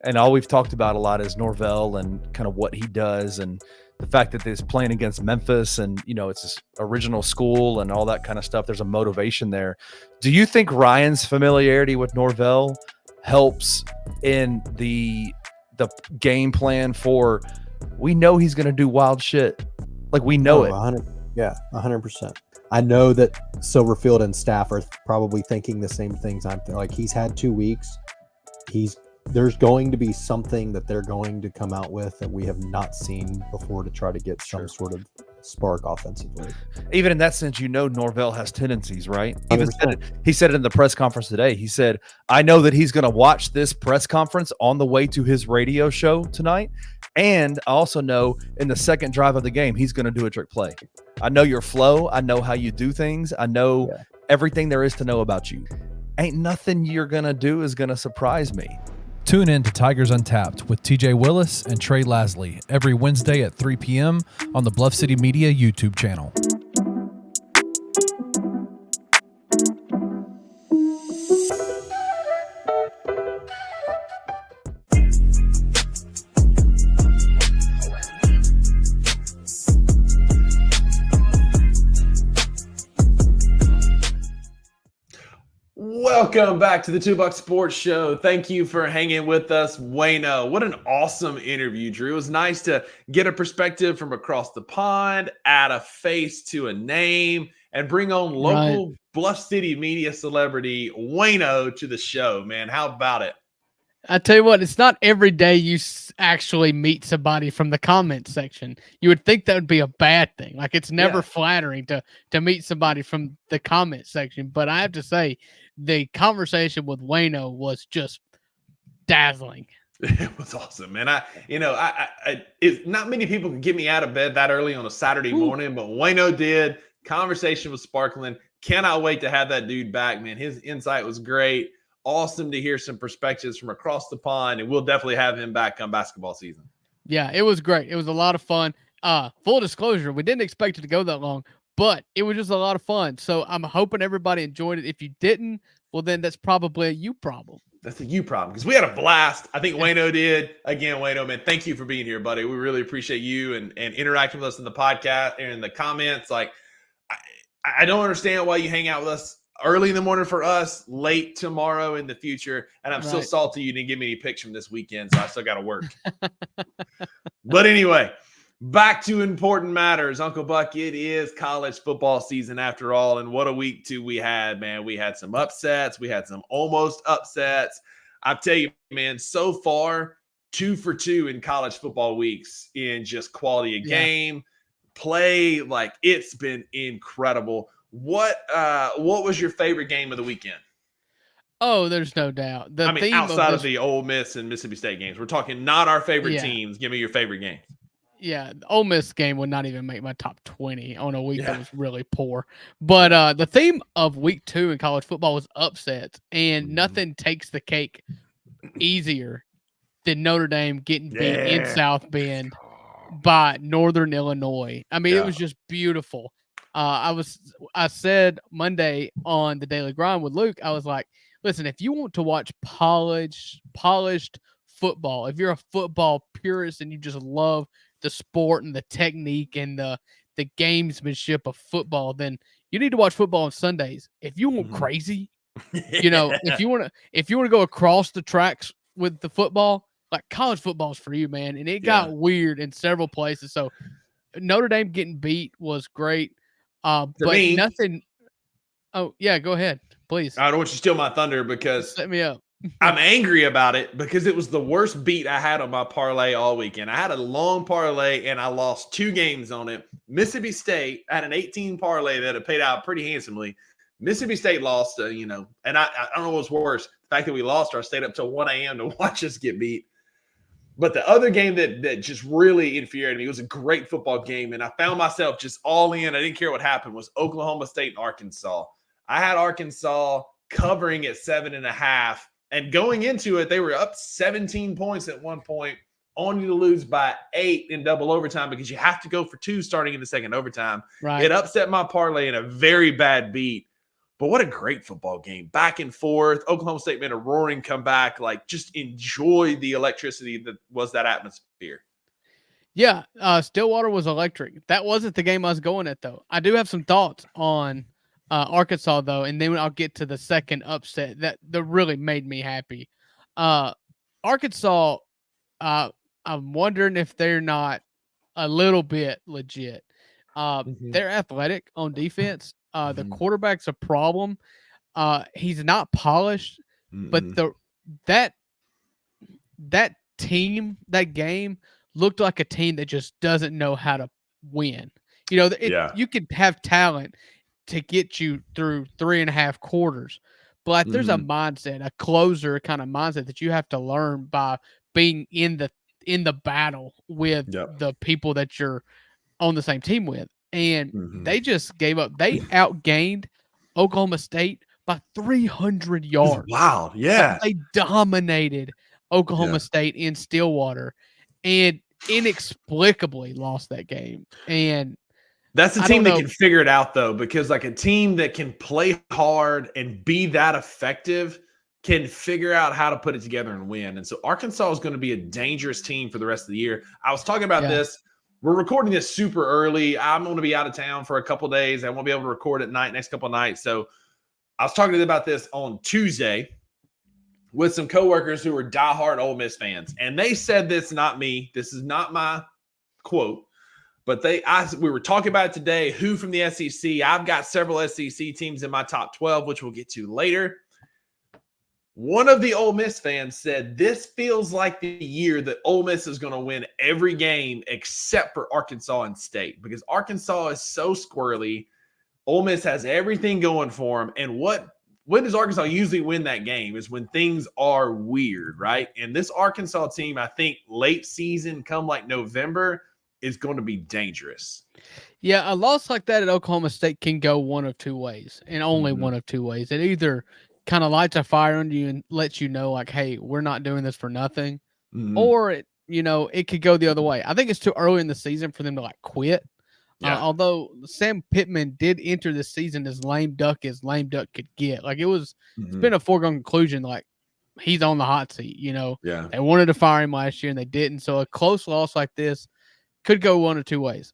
And all we've talked about a lot is Norvell and kind of what he does and the fact that he's playing against Memphis and, it's his original school and all that kind of stuff. There's a motivation there. Do you think Ryan's familiarity with Norvell helps in the game plan for, we know he's going to do wild shit. Like we know it. 100%. I know that Silverfield and staff are probably thinking the same things. Like he's had 2 weeks. There's going to be something that they're going to come out with that we have not seen before to try to get some sort of spark offensively. Even in that sense, Norvell has tendencies, right? He said it in the press conference today. He said, I know that he's going to watch this press conference on the way to his radio show tonight. And I also know in the second drive of the game, he's going to do a trick play. I know your flow. I know how you do things. I know everything there is to know about you. Ain't nothing you're going to do is going to surprise me. Tune in to Tigers Untapped with TJ Willis and Trey Lasley every Wednesday at 3 p.m. on the Bluff City Media YouTube channel. Welcome back to the $2 Sports Show. Thank you for hanging with us, Wayno. What an awesome interview, Drew. It was nice to get a perspective from across the pond, add a face to a name, and bring on local Bluff City media celebrity Wayno to the show, man. How about it? I tell you what, it's not every day you actually meet somebody from the comment section. You would think that would be a bad thing. Like it's never flattering to meet somebody from the comment section. But I have to say, the conversation with Wayno was just dazzling. It was awesome, man. Not many people can get me out of bed that early on a Saturday morning, but Wayno did. Conversation was sparkling. Cannot wait to have that dude back, man. His insight was great. Awesome to hear some perspectives from across the pond, and we'll definitely have him back come basketball season. Yeah, it was great. It was a lot of fun. Full disclosure, we didn't expect it to go that long, but it was just a lot of fun. So I'm hoping everybody enjoyed it. If you didn't, well, then that's probably a you problem. That's a you problem because we had a blast. I think Wayno did. Again, Wayno, man, thank you for being here, buddy. We really appreciate you and interacting with us in the podcast and in the comments. Like, I don't understand why you hang out with us early in the morning for us, late tomorrow in the future. And I'm still salty you didn't give me any picks from this weekend, so I still got to work. But anyway, back to important matters. Uncle Buck, it is college football season after all. And what a week 2 we had, man. We had some upsets. We had some almost upsets. I tell you, man, so far, 2 for 2 in college football weeks in just quality of game, play. Like, it's been incredible. What was your favorite game of the weekend? Oh, there's no doubt. Outside of the Ole Miss and Mississippi State games, we're talking not our favorite teams. Give me your favorite game. Yeah, the Ole Miss game would not even make my top 20 on a week that was really poor. But the theme of week 2 in college football was upsets, and nothing takes the cake easier than Notre Dame getting beat in South Bend by Northern Illinois. I mean, it was just beautiful. I said Monday on the Daily Grind with Luke, I was like, listen, if you want to watch polished football, if you're a football purist and you just love the sport and the technique and the gamesmanship of football, then you need to watch football on Sundays. If you want crazy, if you want to go across the tracks with the football, like college football is for you, man. And it got weird in several places. So Notre Dame getting beat was great. But nothing. Oh yeah, go ahead, please. I don't want you to steal my thunder because set me up. I'm angry about it because it was the worst beat I had on my parlay all weekend. I had a long parlay and I lost 2 games on it. Mississippi State had an 18 parlay that had paid out pretty handsomely. Mississippi State lost, and I don't know what's worse, the fact that we lost or I stayed up till 1 a.m. to watch us get beat. But the other game that just really infuriated me, it was a great football game, and I found myself just all in. I didn't care what happened, was Oklahoma State and Arkansas. I had Arkansas covering at 7.5, and going into it, they were up 17 points at one point, only to lose by 8 in double overtime because you have to go for 2 starting in the second overtime. Right. It upset my parlay in a very bad beat. But what a great football game. Back and forth. Oklahoma State made a roaring comeback. Like, just enjoy the electricity that was that atmosphere. Yeah, Stillwater was electric. That wasn't the game I was going at, though. I do have some thoughts on Arkansas, though, and then I'll get to the second upset that really made me happy. Arkansas, I'm wondering if they're not a little bit legit. They're athletic on defense. The quarterback's a problem. He's not polished, but that team, that game looked like a team that just doesn't know how to win. You could have talent to get you through 3.5 quarters, but there's a mindset, a closer kind of mindset that you have to learn by being in the battle with the people that you're on the same team with. And they just gave up. They outgained Oklahoma State by 300 yards. Wow. Yeah. They dominated Oklahoma State in Stillwater and inexplicably lost that game. And that's a team that can figure it out, though, because like a team that can play hard and be that effective can figure out how to put it together and win. And so Arkansas is going to be a dangerous team for the rest of the year. I was talking about this. We're recording this super early. I'm going to be out of town for a couple of days. I won't be able to record at night next couple of nights. So I was talking to them about this on Tuesday with some coworkers who are diehard Ole Miss fans. And they said this, not me. This is not my quote. But we were talking about it today. Who from the SEC? I've got several SEC teams in my top 12, which we'll get to later. One of the Ole Miss fans said, this feels like the year that Ole Miss is going to win every game except for Arkansas and State, because Arkansas is so squirrely. Ole Miss has everything going for them. And what when does Arkansas usually win that game? Is when things are weird, right? And this Arkansas team, I think late season, come like November, is going to be dangerous. Yeah, a loss like that at Oklahoma State can go one of two ways, and only one of two ways. It either kind of lights a fire under you and lets you know, like, hey, we're not doing this for nothing, or it could go the other way. I think it's too early in the season for them to like quit. Although Sam Pittman did enter the season as lame duck could get. Like it's been a foregone conclusion. Like he's on the hot seat. They wanted to fire him last year and they didn't. So a close loss like this could go one or two ways.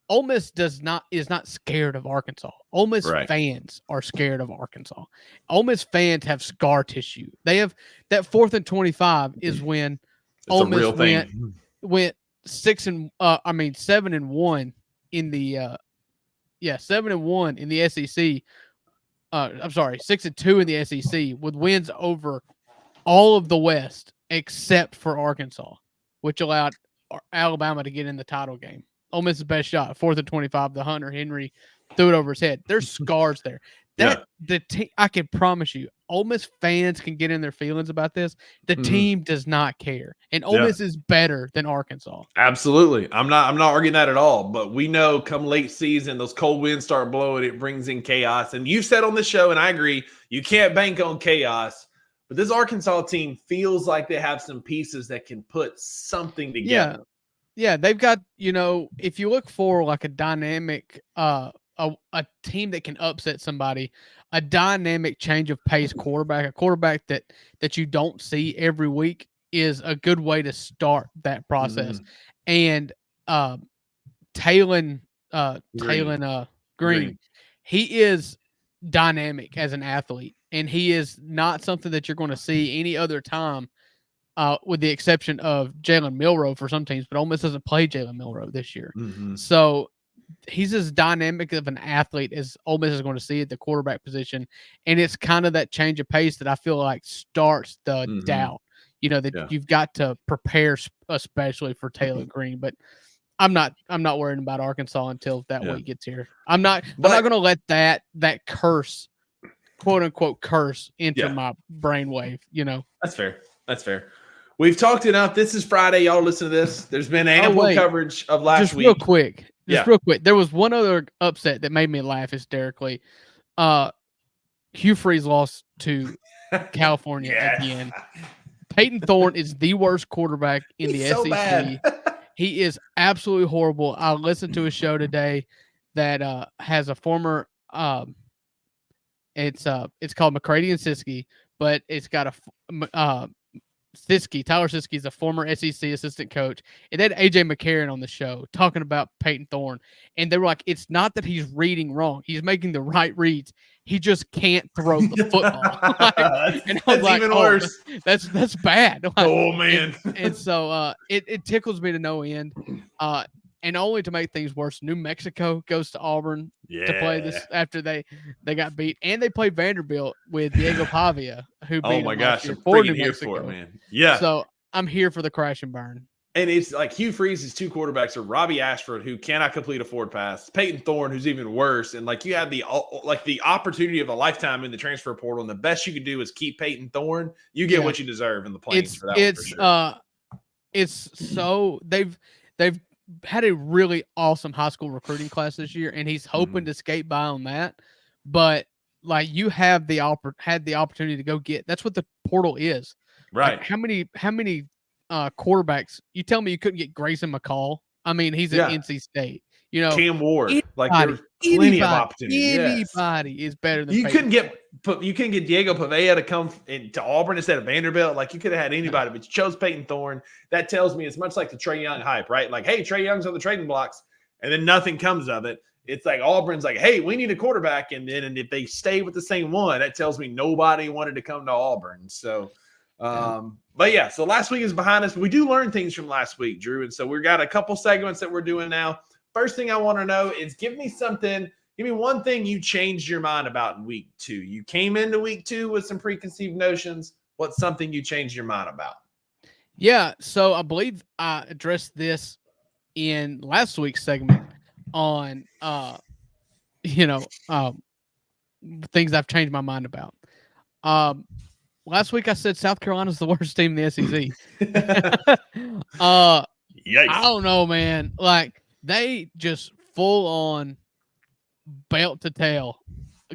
Ole Miss is not scared of Arkansas. Ole Miss fans are scared of Arkansas. Ole Miss fans have scar tissue. They have that 4th and 25 is when Ole Miss went 7-1 in the 7-1 in the SEC. I'm sorry, 6-2 in the SEC with wins over all of the West except for Arkansas, which allowed Alabama to get in the title game. Ole Miss's best shot, 4th and 25. The Hunter Henry threw it over his head. There's scars there. I can promise you, Ole Miss fans can get in their feelings about this. The team does not care, and Ole Miss is better than Arkansas. Absolutely, I'm not arguing that at all. But we know, come late season, those cold winds start blowing. It brings in chaos. And you said on the show, and I agree, you can't bank on chaos. But this Arkansas team feels like they have some pieces that can put something together. Yeah, they've got, if you look for like a dynamic, a team that can upset somebody, a dynamic change of pace quarterback, a quarterback that you don't see every week is a good way to start that process. And Talon Green, he is dynamic as an athlete, and he is not something that you're going to see any other time. With the exception of Jalen Milroe for some teams, but Ole Miss doesn't play Jalen Milroe this year. So he's as dynamic of an athlete as Ole Miss is going to see at the quarterback position. And it's kind of that change of pace that I feel like starts the doubt, you've got to prepare especially for Taylor Green. But I'm not worrying about Arkansas until that week gets here. I'm not going to let that curse, quote unquote curse, enter my brainwave, That's fair. We've talked enough. This is Friday. Y'all listen to this. There's been ample coverage of last week. Real quick. There was one other upset that made me laugh hysterically. Hugh Freeze lost to California again. Peyton Thorne is the worst quarterback in the SEC. Bad. He is absolutely horrible. I listened to a show today that has a former it's called McCready and Siskey, but it's got a Tyler Siskey is a former SEC assistant coach, and they had AJ McCarron on the show talking about Peyton Thorne, and they were like, it's not that he's reading wrong. He's making the right reads. He just can't throw the football. And I was like, even worse. That's bad. Oh, man. And so it tickles me to no end. And only to make things worse, New Mexico goes to Auburn to play this after they got beat. And they played Vanderbilt with Diego Pavia, who beat them last year for New Mexico. For it, man. Yeah. So I'm here for the crash and burn. And it's like Hugh Freeze's two quarterbacks are Robbie Ashford, who cannot complete a forward pass, Peyton Thorne, who's even worse. And like you have the opportunity of a lifetime in the transfer portal, and the best you could do is keep Peyton Thorne. You get what you deserve in the Plains for that one, for sure. It's so they've had a really awesome high school recruiting class this year, and he's hoping to skate by on that. But like you have had the opportunity to go get. That's what the portal is, right? Like, how many quarterbacks? You tell me you couldn't get Grayson McCall. I mean, he's at NC State. Cam Ward. Like there's plenty of opportunities. Anybody is better than you. Couldn't get Diego Pavia to come to Auburn instead of Vanderbilt. Like you could have had anybody, but you chose Peyton Thorne. That tells me it's much like the Trae Young hype, right? Like, hey, Trae Young's on the trading blocks, and then nothing comes of it. It's like Auburn's like, hey, we need a quarterback, and if they stay with the same one, that tells me nobody wanted to come to Auburn. So. But yeah, so last week is behind us. We do learn things from last week, Drew. And so we've got a couple segments that we're doing now. First thing I want to know is give me one thing you changed your mind about in week 2. You came into week 2 with some preconceived notions. What's something you changed your mind about? Yeah. So I believe I addressed this in last week's segment on, things I've changed my mind about. Last week I said South Carolina's the worst team in the SEC. I Yikes. don't know, man. Like they just full on belt to tail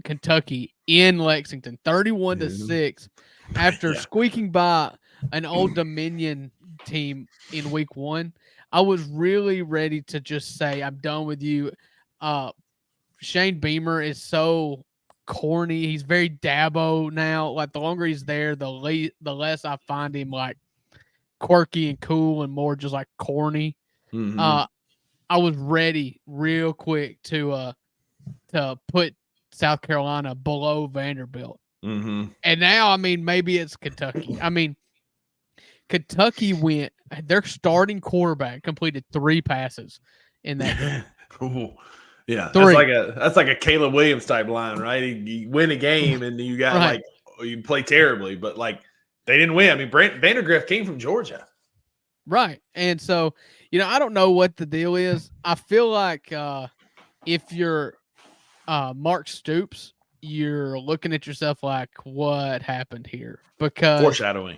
Kentucky in Lexington, 31-6, after squeaking by an Old Dominion team in week 1. I was really ready to just say, I'm done with you. Shane Beamer is so corny. He's very Dabo now. Like the longer he's there, the less I find him like quirky and cool and more just like corny. I was ready real quick to put South Carolina below Vanderbilt. And now, I mean, maybe it's Kentucky. I mean, Kentucky went, their starting quarterback completed 3 passes in that game. Yeah, 3. that's like a Caleb Williams type line, right? You win a game and you got Right. you play terribly, but like they didn't win. I mean, Vandergrift came from Georgia. Right. And so, I don't know what the deal is. I feel like if you're Mark Stoops, you're looking at yourself like, what happened here? Because Foreshadowing.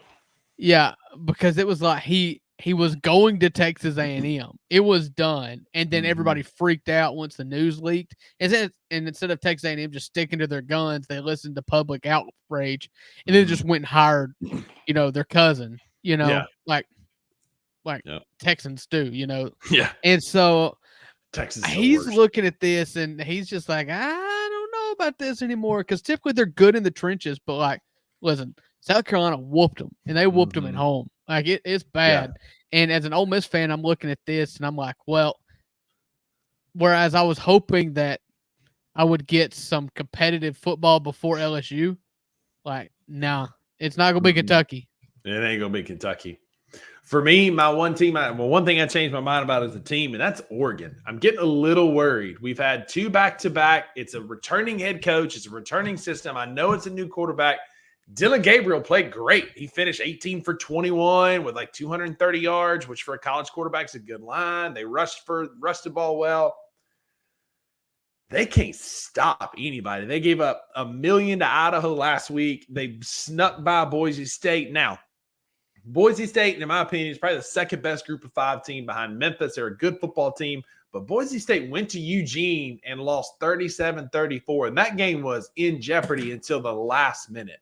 Yeah, because it was like he was going to Texas A&M. It was done, and then everybody freaked out once the news leaked. And instead of Texas A&M just sticking to their guns, they listened to public outrage, and then just went and hired, their cousin. Like Texans do. Yeah. And so Texas is the he's worst. looking at this, and he's just like, I don't know about this anymore, because typically they're good in the trenches, but like, listen. South Carolina whooped them, and they whooped them at home. Like, it's bad. Yeah. And as an Ole Miss fan, I'm looking at this, and I'm like, well, whereas I was hoping that I would get some competitive football before LSU, like, nah, it's not going to be Kentucky. It ain't going to be Kentucky. For me, my one thing I changed my mind about is the team, and that's Oregon. I'm getting a little worried. We've had 2 back-to-back. It's a returning head coach. It's a returning system. I know it's a new quarterback. Dylan Gabriel played great. He finished 18 for 21 with like 230 yards, which for a college quarterback is a good line. They rushed the ball well. They can't stop anybody. They gave up $1 million to Idaho last week. They snuck by Boise State. Now, Boise State, in my opinion, is probably the second best group of 5 team behind Memphis. They're a good football team. But Boise State went to Eugene and lost 37-34. And that game was in jeopardy until the last minute.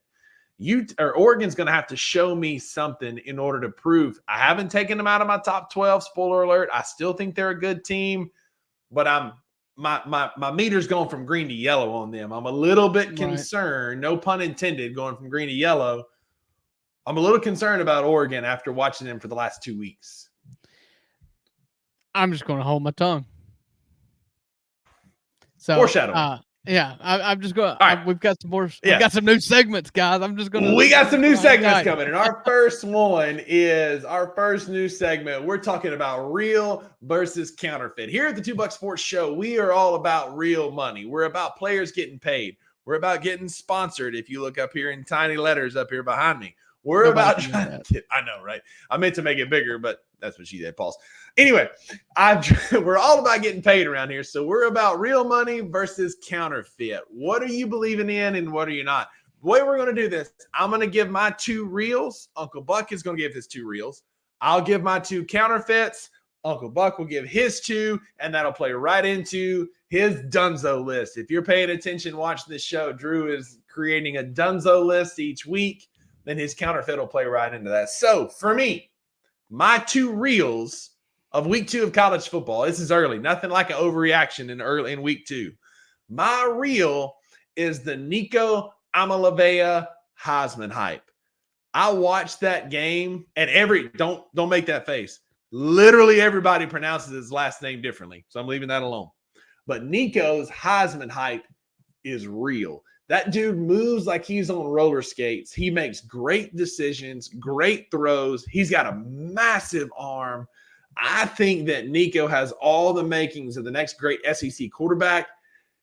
Oregon's going to have to show me something in order to prove. I haven't taken them out of my top 12. Spoiler alert. I still think they're a good team, but my meter's going from green to yellow on them. I'm a little bit concerned, no pun intended, going from green to yellow. I'm a little concerned about Oregon after watching them for the last 2 weeks. I'm just going to hold my tongue. So, foreshadowing. Yeah, I'm just going. Right. We've got some more. We've got some new segments, guys. I'm just going to. We got some new segments coming, and our first one is our first new segment. We're talking about real versus counterfeit. Here at the $2 Sports Show, we are all about real money. We're about players getting paid. We're about getting sponsored. If you look up here in tiny letters up here behind me, we're about trying to get. I know, right? I meant to make it bigger, but that's what she said. Pause. Anyway, we're all about getting paid around here. So we're about real money versus counterfeit. What are you believing in and what are you not? The way we're going to do this, I'm going to give my 2 reels. Uncle Buck is going to give his 2 reels. I'll give my 2 counterfeits. Uncle Buck will give his 2, and that'll play right into his Dunzo list. If you're paying attention, watch this show. Drew is creating a Dunzo list each week. Then his counterfeit will play right into that. So for me, my 2 reels of week 2 of college football. This is early. Nothing like an overreaction in week 2. My reel is the Nico Amalavea Heisman hype. I watched that game, and don't make that face. Literally everybody pronounces his last name differently, so I'm leaving that alone. But Nico's Heisman hype is real. That dude moves like he's on roller skates. He makes great decisions, great throws. He's got a massive arm. I think that Nico has all the makings of the next great SEC quarterback.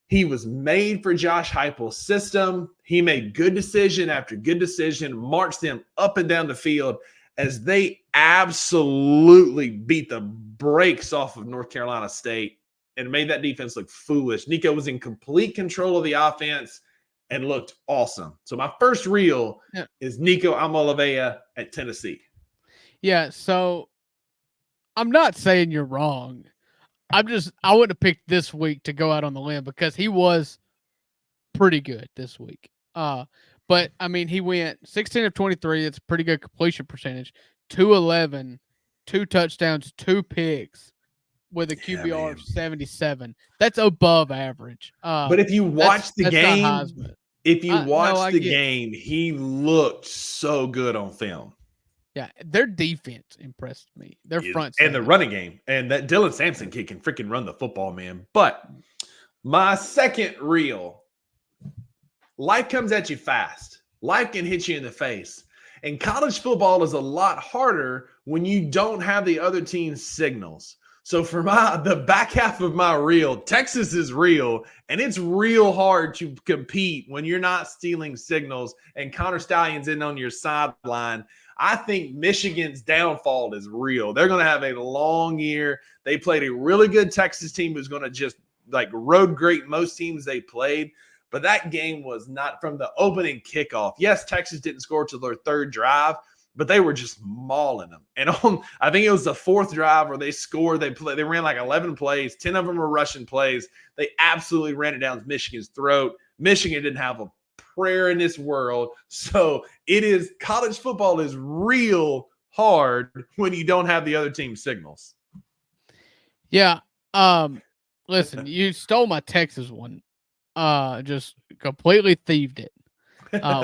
He was made for Josh Heupel's system. He made good decision after good decision, marched them up and down the field as they absolutely beat the brakes off of North Carolina State and made that defense look foolish. Nico was in complete control of the offense. and looked awesome. So my first reel is Nico Amalavea at Tennessee. Yeah, so I'm not saying you're wrong. I would have picked this week to go out on the limb because he was pretty good this week. But I mean, he went 16 of 23. It's a pretty good completion percentage. 211, 2 touchdowns, 2 picks with a QBR of 77. That's above average. But if you watch the game, game, he looked so good on film. Yeah, their defense impressed me. Their front and the running game, and that Dylan Sampson kid can freaking run the football, man. But my second reel, life comes at you fast. Life can hit you in the face. And college football is a lot harder when you don't have the other team's signals. So for the back half of my reel, Texas is real, and it's real hard to compete when you're not stealing signals and Connor Stallion's in on your sideline. I think Michigan's downfall is real. They're going to have a long year. They played a really good Texas team who's going to just like road great most teams they played. But that game was not from the opening kickoff. Yes, Texas didn't score till their third drive, but they were just mauling them. And I think it was the fourth drive where they scored. They ran like 11 plays. 10 of them were rushing plays. They absolutely ran it down Michigan's throat. Michigan didn't have a prayer in this world. So college football is real hard when you don't have the other team's signals. Yeah. Listen, you stole my Texas one. Just completely thieved it.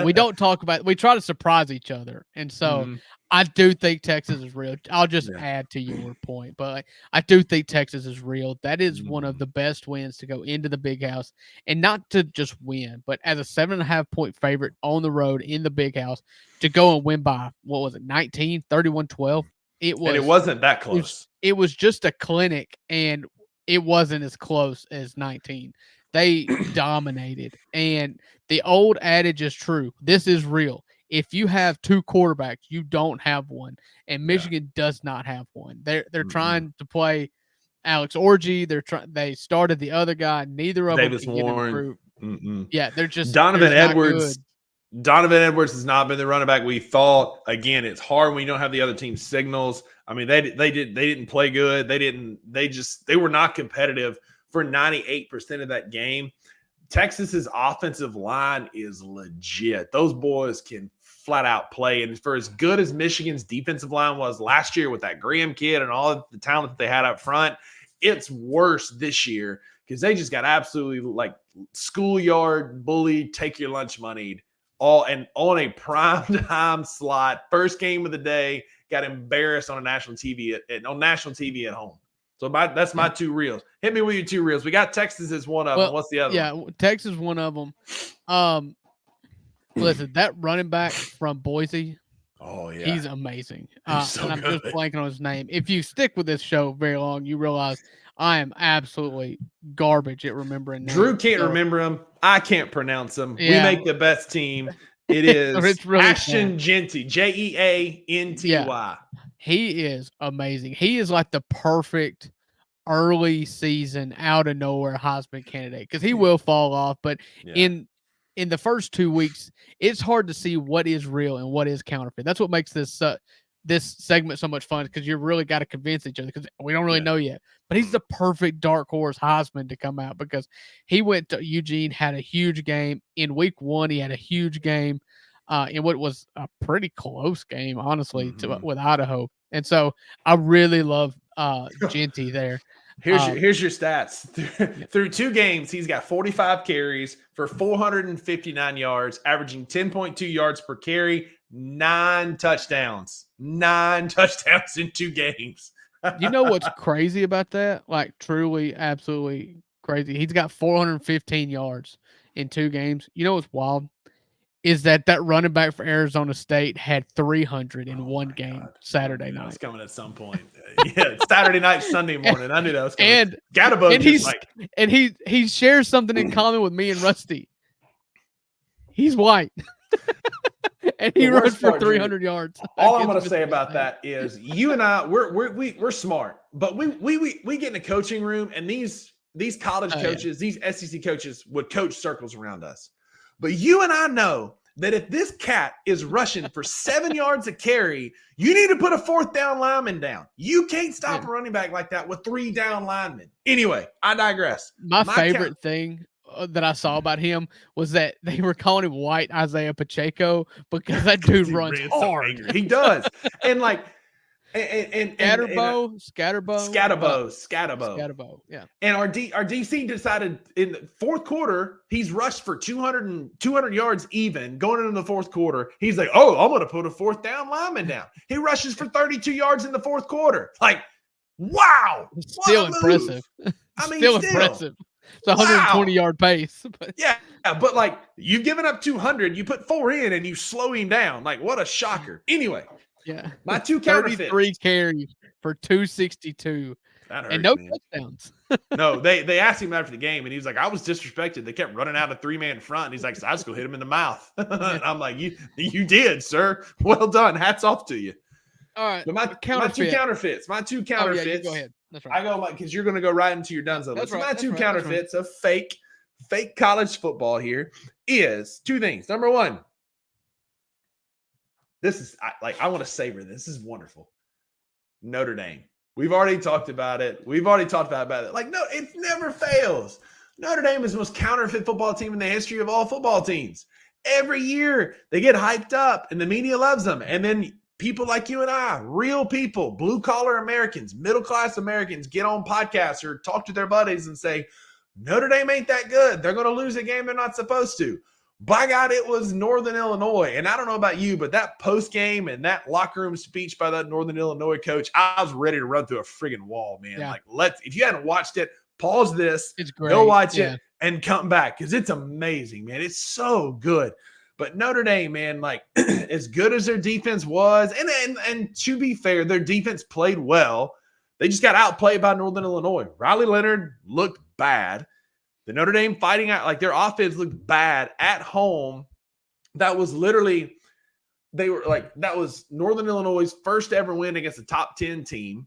We don't talk about. We try to surprise each other, and so I do think Texas is real. I'll just add to your point, but I do think Texas is real. That is one of the best wins to go into the Big House, and not to just win, but as a 7.5 point favorite on the road in the Big House to go and win by what was it, 19, 31-12. It was. And it wasn't that close. It was just a clinic, and it wasn't as close as 19. They dominated, and the old adage is true. This is real. If you have 2 quarterbacks, you don't have one, and Michigan does not have one. They're trying to play Alex Orji. They started the other guy. Neither of Davis them can Warren. get improved. Yeah, they're just Donovan Edwards. Donovan Edwards has not been the running back we thought. Again, it's hard when you don't have the other team's signals. I mean, they didn't play good. They were not competitive for 98% of that game. Texas's offensive line is legit. Those boys can flat out play. And for as good as Michigan's defensive line was last year with that Graham kid and all of the talent that they had up front, it's worse this year because they just got absolutely like schoolyard bullied, take your lunch money on a prime time slot. First game of the day, got embarrassed on national TV at home. So that's my 2 reels. Hit me with your 2 reels. We got Texas as one of them. What's the other one? Yeah, Texas one of them. Listen, that running back from Boise, oh yeah, he's amazing. So and I'm good. just blanking on his name. If you stick with this show very long, you realize I am absolutely garbage at remembering names. Drew can't remember him. I can't pronounce him. Yeah. We make the best team. It is It's really Ashton Genty, Jeanty. Yeah. He is amazing. He is like the perfect early season out of nowhere Heisman candidate because he will fall off. But in the first 2 weeks, it's hard to see what is real and what is counterfeit. That's what makes this segment so much fun because you really got to convince each other because we don't really know yet. But he's the perfect dark horse Heisman to come out because he went to Eugene, had a huge game. In week 1, he had a huge game. In what was a pretty close game, honestly, with Idaho. And so I really love Genty there. Here's your stats. Through 2 games, he's got 45 carries for 459 yards, averaging 10.2 yards per carry, 9 touchdowns. 9 touchdowns in 2 games. You know what's crazy about that? Like truly, absolutely crazy. He's got 415 yards in 2 games. You know what's wild? Is that running back for Arizona State had 300 in one game Saturday night. It's coming at some point. Yeah, Saturday night, Sunday morning. I knew that was coming. And Gatabo he shares something in common with me and Rusty. He's white. And he runs for 300 yards. All I'm going to say about that is you and I, we're smart, but we get in a coaching room and these college coaches, these SEC coaches would coach circles around us. But you and I know that if this cat is rushing for 7 yards a carry, you need to put a 4th down lineman down. You can't stop a running back like that with 3 down linemen. Anyway, I digress. My favorite thing that I saw about him was that they were calling him White Isaiah Pacheco because that dude runs hard. He does. And like, Scatterbo. Yeah. And our DC decided in the 4th quarter, he's rushed for 200 yards even going into the 4th quarter. He's like, oh, I'm going to put a 4th down lineman down. He rushes for 32 yards in the 4th quarter. Like, wow. Still impressive. Still impressive. It's a 120-yard pace. But. Yeah, but like you've given up 200, you put 4 in and you slow him down. Like, what a shocker. Anyway. Yeah. My 2 counterfeits. 33 carries for 262. And no touchdowns. No, they asked him after the game, and he was like, I was disrespected. They kept running out a 3-man front. And he's like, so I just go hit him in the mouth. And I'm like, you did, sir. Well done. Hats off to you. All right. But my 2 counterfeits. My 2 counterfeits. Oh, yeah, go ahead. That's right. I go because you're going to go right into your Dunzo list. Right, my 2 counterfeits of fake college football here is 2 things. Number 1. This is I want to savor this. This is wonderful. Notre Dame. We've already talked about it. Like, no, it never fails. Notre Dame is the most counterfeit football team in the history of all football teams. Every year they get hyped up and the media loves them. And then people like you and I, real people, blue-collar Americans, middle-class Americans get on podcasts or talk to their buddies and say, Notre Dame ain't that good. They're going to lose a game they're not supposed to. By God, it was Northern Illinois. And I don't know about you, but that post game and that locker room speech by that Northern Illinois coach, I was ready to run through a friggin' wall, man. Yeah. Like, if you hadn't watched it, pause this, it's great. Go watch it and come back because it's amazing, man. It's so good. But Notre Dame, man, like as good as their defense was, and to be fair, their defense played well. They just got outplayed by Northern Illinois. Riley Leonard looked bad. The Notre Dame fighting out, like their offense looked bad at home. That was literally, that was Northern Illinois' first ever win against a top 10 team.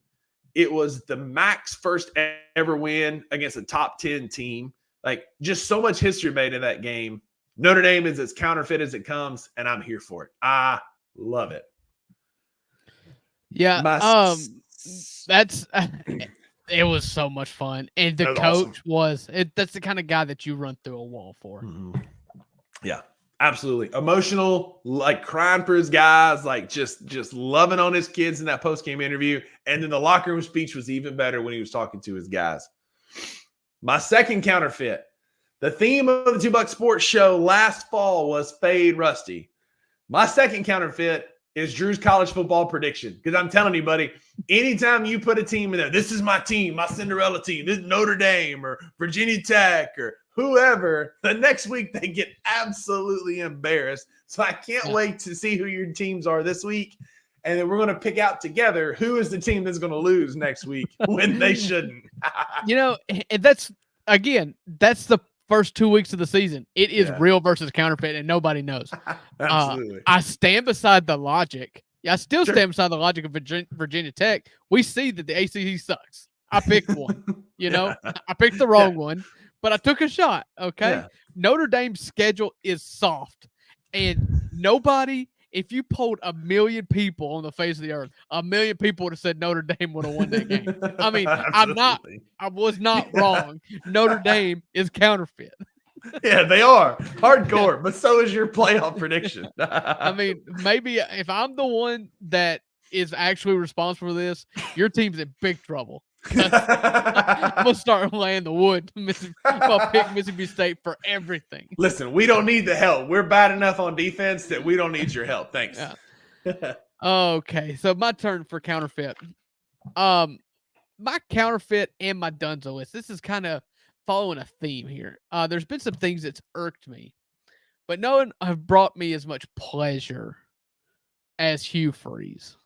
It was the MAC's first ever win against a top 10 team. Like just so much history made in that game. Notre Dame is as counterfeit as it comes, and I'm here for it. I love it. Yeah. That's it was so much fun. And the coach awesome. That's the kind of guy that you run through a wall for. Mm-hmm. Yeah, absolutely. Emotional, like crying for his guys, like just loving on his kids in that post-game interview. And then the locker room speech was even better when he was talking to his guys. My second counterfeit. The theme of the $2 Sports Show last fall was Fade Rusty. My second counterfeit is Drew's college football prediction. Because I'm telling you, buddy, anytime you put a team in there, this is my team, my Cinderella team, this is Notre Dame or Virginia Tech or whoever, the next week they get absolutely embarrassed. So I can't wait to see who your teams are this week. And then we're going to pick out together who is the team that's going to lose next week when they shouldn't. And that's the first 2 weeks of the season. It is real versus counterfeit, and nobody knows. Absolutely. I stand beside the logic. I still stand beside the logic of Virginia Tech. We see that the ACC sucks. I picked one. I picked the wrong one, but I took a shot. Okay. Yeah. Notre Dame's schedule is soft, and nobody. If you polled 1 million people on the face of the earth, 1 million people would have said Notre Dame would have won that game. I mean, I was not wrong. Notre Dame is counterfeit. Yeah, they are hardcore, but so is your playoff prediction. I mean, maybe if I'm the one that is actually responsible for this, your team's in big trouble. I'm gonna start laying the wood. I'm gonna pick Mississippi State for everything. Listen, we don't need the help. We're bad enough on defense that we don't need your help. Thanks. Yeah. Okay, so my turn for counterfeit. My counterfeit and my Dunzo list. This is kind of following a theme here. There's been some things that's irked me, but no one have brought me as much pleasure as Hugh Freeze.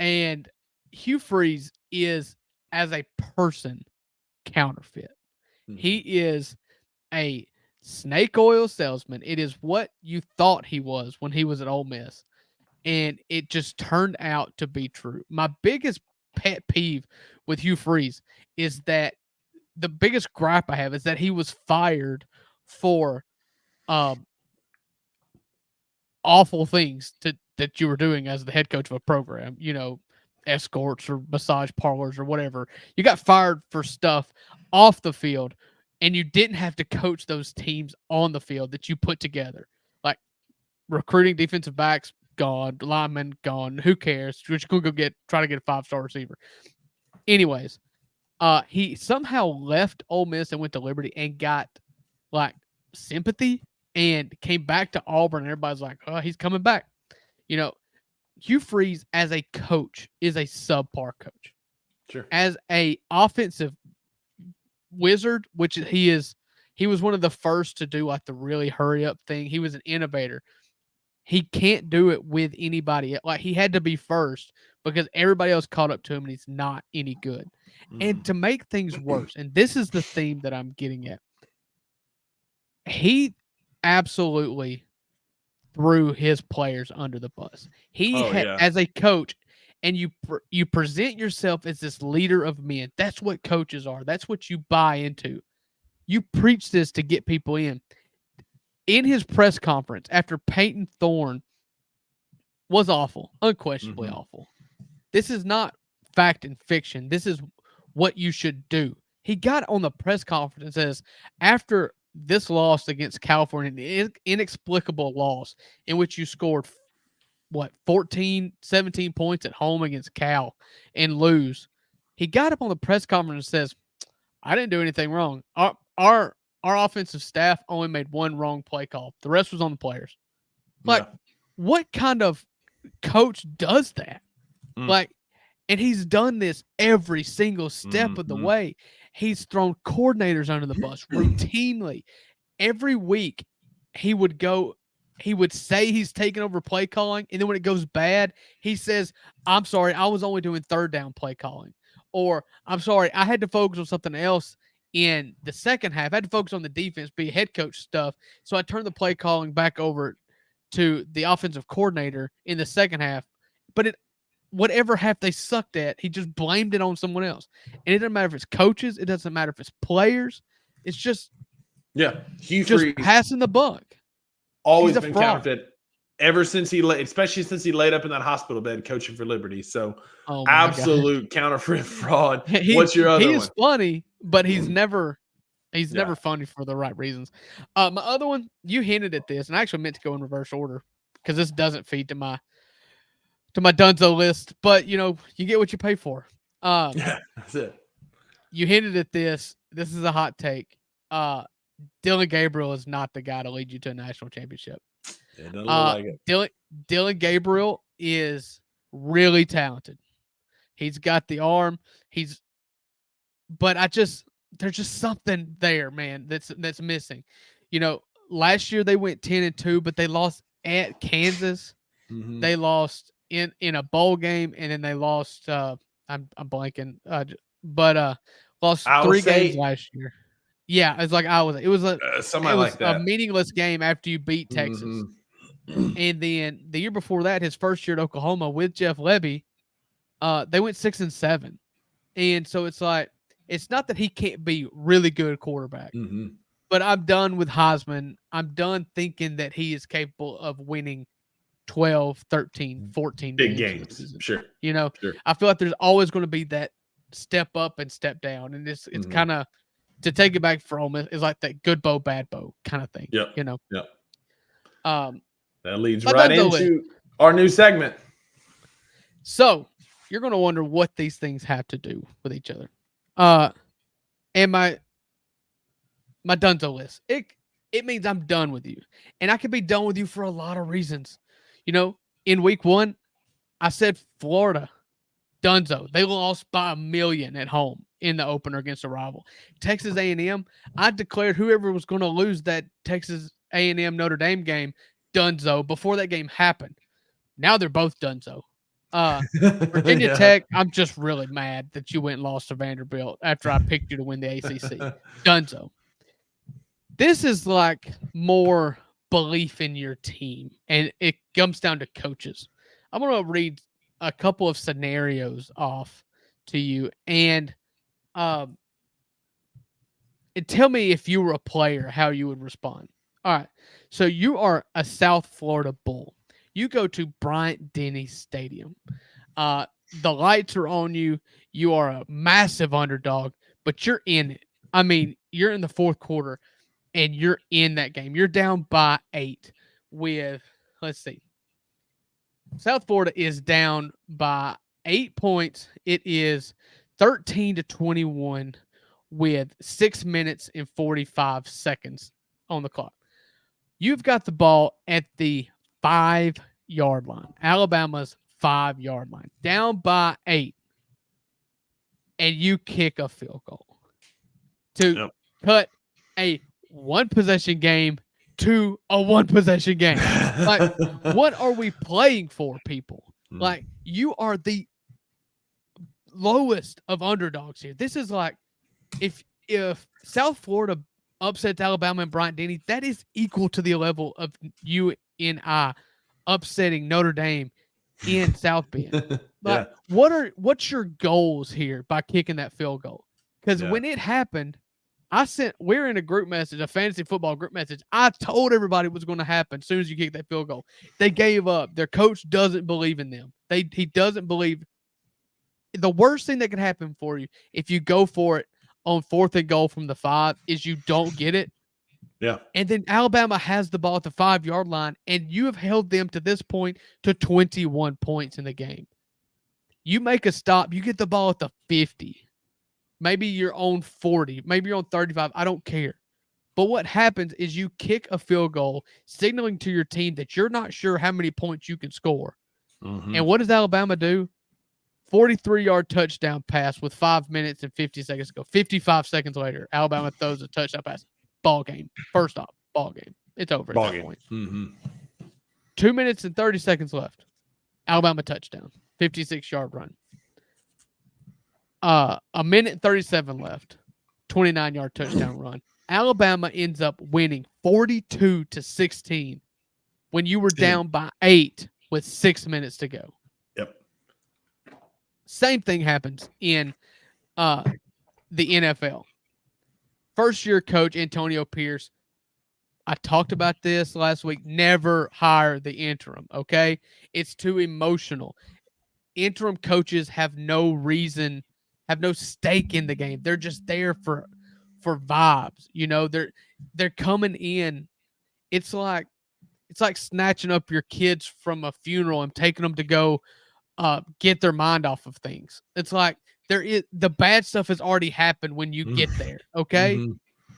And Hugh Freeze is, as a person, counterfeit. He is a snake oil salesman. It is what you thought he was when he was at Ole Miss. And it just turned out to be true. My biggest pet peeve with Hugh Freeze is that the biggest gripe I have is that he was fired for awful things that you were doing as the head coach of a program, escorts or massage parlors or whatever. You got fired for stuff off the field, and you didn't have to coach those teams on the field that you put together. Like recruiting defensive backs, gone, linemen, gone. Who cares? You're just gonna try to get a 5-star receiver. Anyways, he somehow left Ole Miss and went to Liberty and got like sympathy and came back to Auburn. And everybody's like, "Oh, he's coming back." Hugh Freeze as a coach is a subpar coach. Sure. As a offensive wizard, which he was one of the first to do like the really hurry up thing. He was an innovator. He can't do it with anybody. Like he had to be first because everybody else caught up to him and he's not any good. And to make things worse, and this is the theme that I'm getting at, he absolutely threw his players under the bus. As a coach, and you present yourself as this leader of men. That's what coaches are. That's what you buy into. You preach this to get people in. In his press conference after Peyton Thorne was awful, unquestionably awful. This is not fact and fiction. This is what you should do. He got on the press conference and says, after this loss against California, an inexplicable loss in which you scored 14, 17 points at home against Cal and lose. He got up on the press conference and says, I didn't do anything wrong. Our offensive staff only made one wrong play call. The rest was on the players. Like, what kind of coach does that? Like, and he's done this every single step of the way. He's thrown coordinators under the bus routinely. Every week, he would say he's taking over play calling, and then when it goes bad, he says, I'm sorry, I was only doing third down play calling. Or, I'm sorry, I had to focus on something else in the second half. I had to focus on the defense, be head coach stuff, so I turned the play calling back over to the offensive coordinator in the second half. But whatever half they sucked at, he just blamed it on someone else. And it doesn't matter if it's coaches. It doesn't matter if it's players. It's just Hugh just Freeze passing the buck. always He's a been fraud. counterfeit ever since especially since he laid up in that hospital bed coaching for Liberty. So Oh my absolute counterfeit fraud. God. What's your other He one? is funny, but he's never funny for the right reasons. My other one, you hinted at this, and I actually meant to go in reverse order because this doesn't feed to my Dunzo list, but you get what you pay for. That's it. You hinted at this. This is a hot take. Dylan Gabriel is not the guy to lead you to a national championship. It doesn't look like it. Dylan Gabriel is really talented. He's got the arm. But there's just something there, man, that's missing. Last year they went 10-2, but they lost at Kansas. They lost in a bowl game, and then they lost. I'm blanking, but lost Iowa 3 State. games last year. Yeah, it's like It was a meaningless game after you beat Texas. And then the year before that, his first year at Oklahoma with Jeff Levy, they went 6-7. And so it's like, it's not that he can't be really good quarterback, but I'm done with Heisman. I'm done thinking that he is capable of winning 12, 13, 14 big games. Sure. Sure. I feel like there's always going to be that step up and step down. And it's kind of, to take it back for Ole Miss, is like that good bow, bad bow kind of thing. Yep. Yep. That leads right into our new segment. So you're going to wonder what these things have to do with each other. And my Dunzo list, it means I'm done with you. And I could be done with you for a lot of reasons. In week 1, I said Florida, Dunzo. They lost by 1 million at home in the opener against a rival. Texas A&M, I declared whoever was going to lose that Texas A&M Notre Dame game, Dunzo, before that game happened. Now they're both Dunzo. Virginia Tech, I'm just really mad that you went and lost to Vanderbilt after I picked you to win the ACC. Dunzo. This is like more belief in your team, and it comes down to coaches. I'm going to read a couple of scenarios off to you, and tell me if you were a player, how you would respond. All right. So you are a South Florida Bull. You go to Bryant-Denny Stadium. The lights are on you. You are a massive underdog, but you're in it. I mean, you're in the fourth quarter, and you're in that game. You're down by 8 with, let's see, South Florida is down by 8 points. It is 13-21 with 6 minutes and 45 seconds on the clock. You've got the ball at the 5-yard line. Alabama's 5-yard line. Down by 8. And you kick a field goal to cut a one-possession game to a one-possession game. Like, what are we playing for, people? Like, you are the lowest of underdogs here. This is like, if South Florida upsets Alabama and Bryant-Denny, that is equal to the level of UNI upsetting Notre Dame in South Bend. Like, what's your goals here by kicking that field goal? Because when it happened, we're in a group message, a fantasy football group message. I told everybody it was going to happen as soon as you kick that field goal. They gave up. Their coach doesn't believe in them. He doesn't believe. The worst thing that can happen for you if you go for it on 4th and goal from the 5 is you don't get it. Yeah. And then Alabama has the ball at the 5-yard line, and you have held them to this point to 21 points in the game. You make a stop, you get the ball at the 50. Maybe you're on 40, maybe you're on 35. I don't care. But what happens is you kick a field goal, signaling to your team that you're not sure how many points you can score. And what does Alabama do? 43-yard touchdown pass with 5 minutes and 50 seconds to go. 55 seconds later, Alabama throws a touchdown pass. Ball game. First off, ball game. It's over at that point. 2 minutes and 30 seconds left. Alabama touchdown. 56-yard run. A minute and 37 left. 29-yard touchdown run. Alabama ends up winning 42-16 when you were down by 8 with 6 minutes to go. Yep. Same thing happens in the NFL. First-year coach Antonio Pierce, I talked about this last week, never hire the interim, okay? It's too emotional. Interim coaches have no reason, have no stake in the game. They're just there for vibes. You know, they're coming in. It's like snatching up your kids from a funeral and taking them to go get their mind off of things. It's like the bad stuff has already happened when you get there, okay?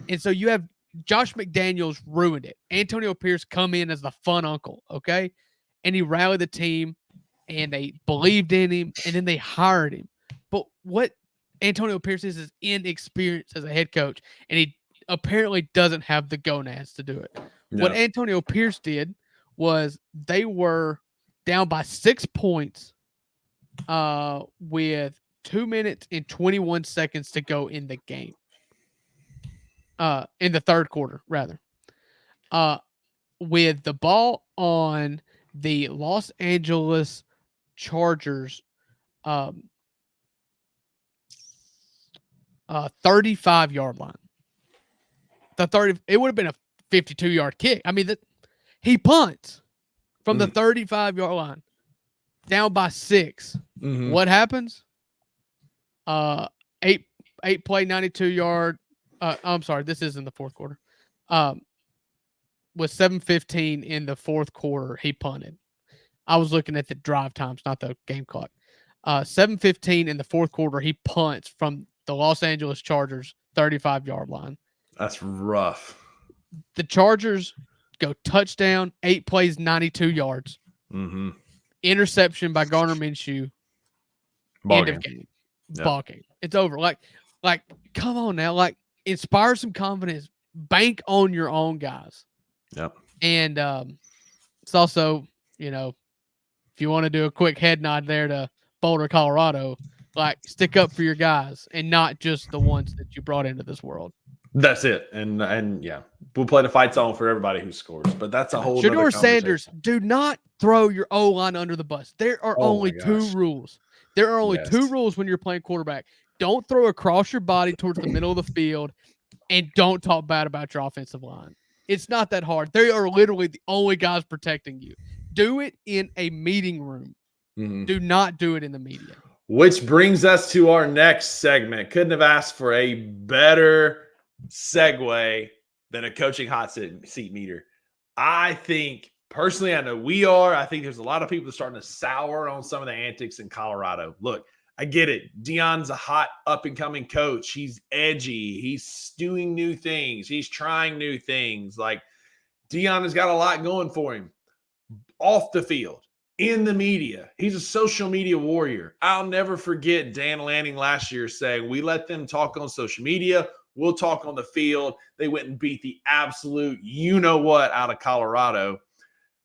And so you have Josh McDaniels ruined it. Antonio Pierce come in as the fun uncle, okay? And he rallied the team, and they believed in him, and then they hired him. But what Antonio Pierce is inexperienced as a head coach, and he apparently doesn't have the gonads to do it. No. What Antonio Pierce did was they were down by 6 points with 2 minutes and 21 seconds to go in the game. In the third quarter, rather. With the ball on the Los Angeles Chargers 35-yard line. It would have been a 52-yard kick. I mean, he punts from the 35-yard line down by 6. What happens? 8 play, 92-yard. I'm sorry, this is in the fourth quarter. With 7:15 in the fourth quarter, he punted. I was looking at the drive times, not the game clock. 7:15 in the fourth quarter, he punts from the Los Angeles Chargers 35-yard line. That's rough. The Chargers go touchdown, 8 plays, 92 yards. Interception by Garner Minshew. End of game. Ball game. It's over. Like, come on now. Like, inspire some confidence. Bank on your own guys. Yep. And it's also, you know, if you want to do a quick head nod there to Boulder, Colorado, like, stick up for your guys and not just the ones that you brought into this world. That's it. And yeah, we'll play the fight song for everybody who scores, but that's a whole Shedeur Sanders, do not throw your O-line under the bus. There are only 2 rules. There are only 2 rules when you're playing quarterback. Don't throw across your body towards the middle of the field, and don't talk bad about your offensive line. It's not that hard. They are literally the only guys protecting you. Do it in a meeting room. Do not do it in the media. Which brings us to our next segment. Couldn't have asked for a better segue than a coaching hot seat meter. I think, personally, I know we are. I think there's a lot of people starting to sour on some of the antics in Colorado. Look, I get it. Deion's a hot up-and-coming coach. He's edgy. He's doing new things. He's trying new things. Like, Deion has got a lot going for him. Off the field, in the media, he's a social media warrior. I'll never forget Dan Lanning last year saying, we let them talk on social media. We'll talk on the field. They went and beat the absolute you-know-what out of Colorado.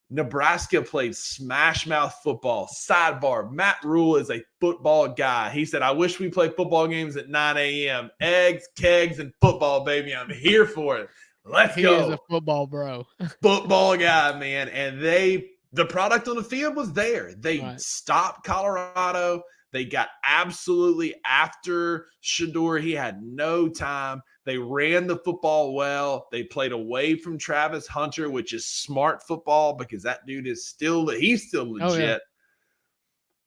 Nebraska played smash mouth football. Sidebar, Matt Rule is a football guy. He said, I wish we played football games at 9 a.m. Eggs, kegs, and football, baby. I'm here for it. Let's go. He is a football bro. Football guy, man. And the product on the field was there. They stopped Colorado. They got absolutely after Shedeur. He had no time. They ran the football well. They played away from Travis Hunter, which is smart football because that dude is he's still legit. Oh, yeah.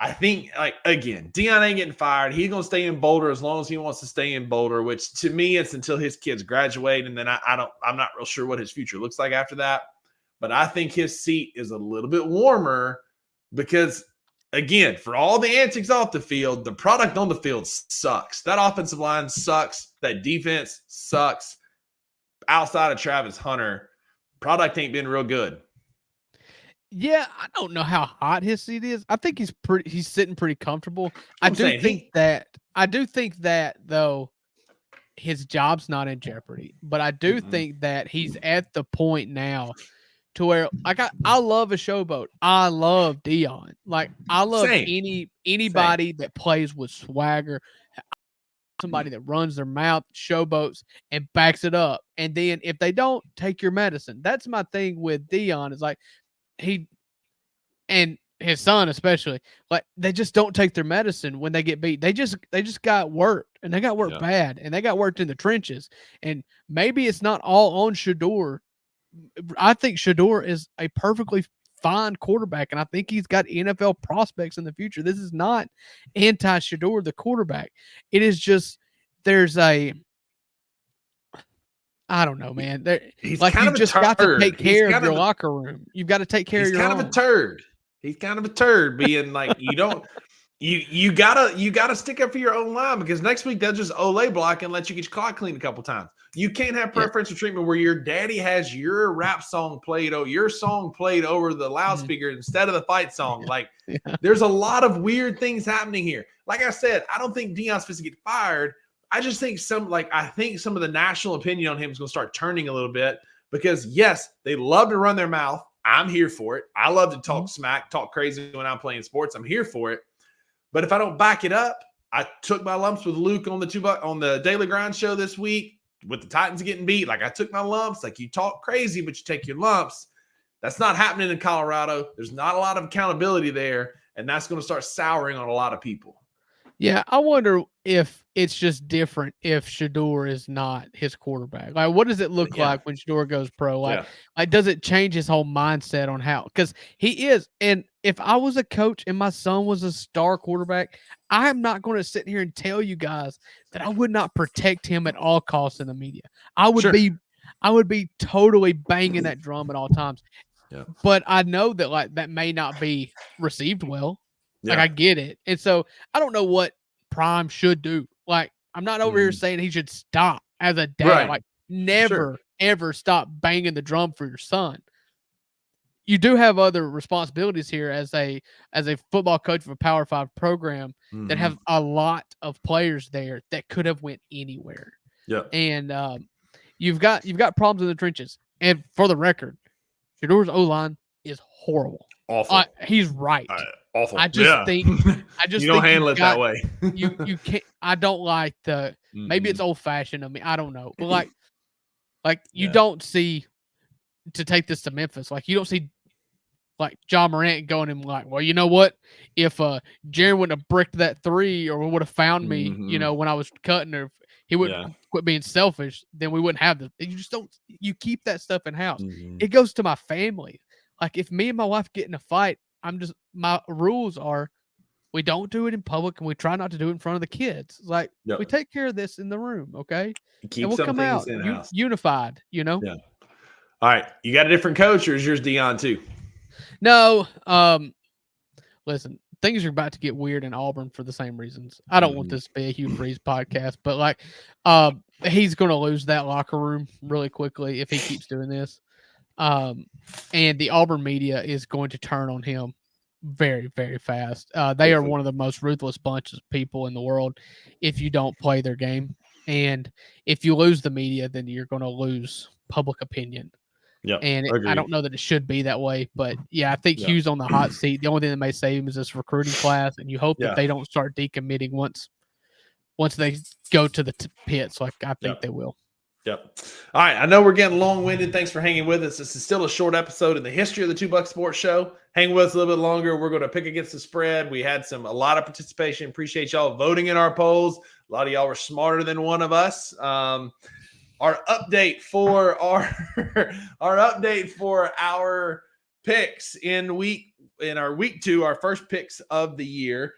I think, again, Deion ain't getting fired. He's going to stay in Boulder as long as he wants to stay in Boulder, which to me, it's until his kids graduate. And then I'm not real sure what his future looks like after that. But I think his seat is a little bit warmer because, again, for all the antics off the field, the product on the field sucks. That offensive line sucks. That defense sucks. Outside of Travis Hunter, product ain't been real good. Yeah, I don't know how hot his seat is. I think he's sitting pretty comfortable. I do think that though his job's not in jeopardy. But I do think that he's at the point now to where I love a showboat. I love Deion. Like I love anybody that plays with swagger, somebody that runs their mouth, showboats, and backs it up. And then if they don't, take your medicine. That's my thing with Deion. Is like he and his son especially, like they just don't take their medicine when they get beat. They just got worked, and they got worked bad, and they got worked in the trenches. And maybe it's not all on Shedeur. I think Shedeur is a perfectly fine quarterback, and I think he's got NFL prospects in the future. This is not anti-Shedeur, the quarterback. It is just I don't know, man. He's like kind you of just got to take care of your locker room. You've got to take care of your own. He's kind of a turd. He's kind of a turd, being like you don't. You gotta stick up for your own line because next week they'll just Olay block and let you get your clock cleaned a couple times. You can't have preferential treatment where your daddy has your rap song played or your song played over the loudspeaker instead of the fight song. Like there's a lot of weird things happening here. Like I said, I don't think Deion's supposed to get fired. I just think some of the national opinion on him is going to start turning a little bit because yes, they love to run their mouth. I'm here for it. I love to talk smack, talk crazy when I'm playing sports. I'm here for it. But if I don't back it up, I took my lumps with Luke on the Daily Grind show this week with the Titans getting beat. Like I took my lumps. Like you talk crazy, but you take your lumps. That's not happening in Colorado. There's not a lot of accountability there, and that's going to start souring on a lot of people. Yeah, I wonder if it's just different if Shedeur is not his quarterback. Like, what does it look like when Shedeur goes pro? Like, does it change his whole mindset on how? Because he is. And if I was a coach and my son was a star quarterback, I'm not going to sit here and tell you guys that I would not protect him at all costs in the media. I would be totally banging that drum at all times. Yeah. But I know that like that may not be received well. Yeah. Like I get it. And so I don't know what Prime should do. Like I'm not over here saying he should stop as a dad. Right. Like never, ever stop banging the drum for your son. You do have other responsibilities here as a football coach of a Power 5 program that have a lot of players there that could have went anywhere. Yeah. And you've got problems in the trenches. And for the record, Shedeur's O-line is horrible. Awful. He's right. Awful. I just think you don't handle it that way. you can't. I don't like the. Maybe it's old fashioned of me. I don't know. But like you don't see, to take this to Memphis. Like you don't see like John Morant going and like, well, you know what? If Jaron wouldn't have bricked that 3 or would have found me, when I was cutting, or if he wouldn't quit being selfish, then we wouldn't have this. You just don't. You keep that stuff in house. It goes to my family. Like if me and my wife get in a fight, my rules are we don't do it in public and we try not to do it in front of the kids. Like we take care of this in the room, okay? Keep and we'll some come things out in-house. unified, Yeah. All right. You got a different coach, or is yours Dion too? No. Listen, things are about to get weird in Auburn for the same reasons. I don't want this to be a Hugh Freeze podcast, but like he's gonna lose that locker room really quickly if he keeps doing this. And the Auburn media is going to turn on him very, very fast. They are one of the most ruthless bunches of people in the world if you don't play their game. And if you lose the media, then you're going to lose public opinion. Yeah, and I don't know that it should be that way, but yeah, I think Hugh's on the hot seat. The only thing that may save him is this recruiting class, and you hope that they don't start decommitting once they go to the pits, like I think they will. Yep. All right. I know we're getting long-winded. Thanks for hanging with us. This is still a short episode in the history of the 2 Buck Sports Show. Hang with us a little bit longer. We're going to pick against the spread. We had a lot of participation. Appreciate y'all voting in our polls. A lot of y'all were smarter than one of us. Our update for our picks in our week 2, our first picks of the year.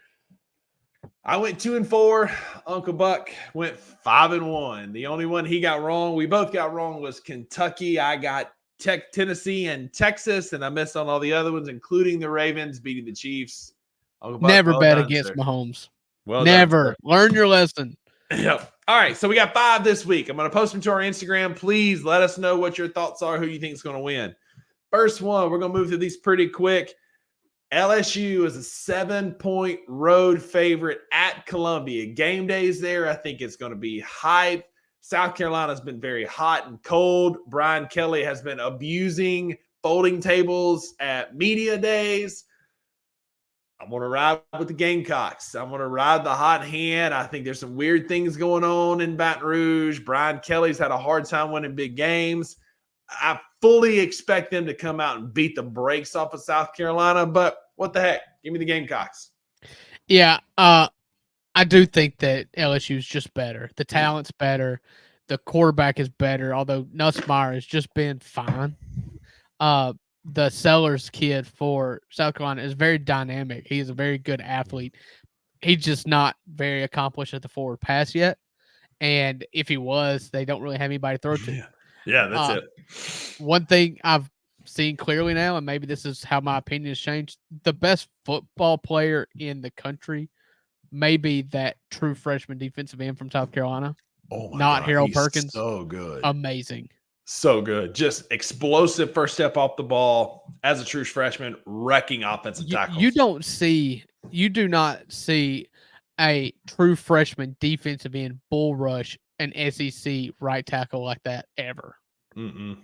I went 2-4. Uncle Buck went 5-1. The only one he got wrong, we both got wrong, was Kentucky. I got Tennessee and Texas, and I missed on all the other ones, including the Ravens beating the Chiefs. Uncle Buck, never bet against Mahomes. Well, never. Learn your lesson. Yep. All right, so we got 5 this week. I'm going to post them to our Instagram. Please let us know what your thoughts are, who you think is going to win. First one, we're going to move through these pretty quick. LSU is a 7-point road favorite at Columbia. Game days there. I think it's going to be hype. South Carolina's been very hot and cold. Brian Kelly has been abusing folding tables at media days. I'm going to ride with the Gamecocks. I'm going to ride the hot hand. I think there's some weird things going on in Baton Rouge. Brian Kelly's had a hard time winning big games. I fully expect them to come out and beat the brakes off of South Carolina, but what the heck? Give me the Gamecocks. Yeah, I do think that LSU is just better. The talent's better. The quarterback is better, although Nussmeier has just been fine. The Sellers kid for South Carolina is very dynamic. He's a very good athlete. He's just not very accomplished at the forward pass yet. And if he was, they don't really have anybody to throw to. Yeah, that's it. One thing I've seen clearly now, and maybe this is how my opinion has changed, the best football player in the country may be that true freshman defensive end from South Carolina. Oh my not God, Harold Perkins. So good. Amazing. So good. Just explosive first step off the ball as a true freshman, wrecking offensive tackles. You do not see a true freshman defensive end bull rush an SEC right tackle like that ever. And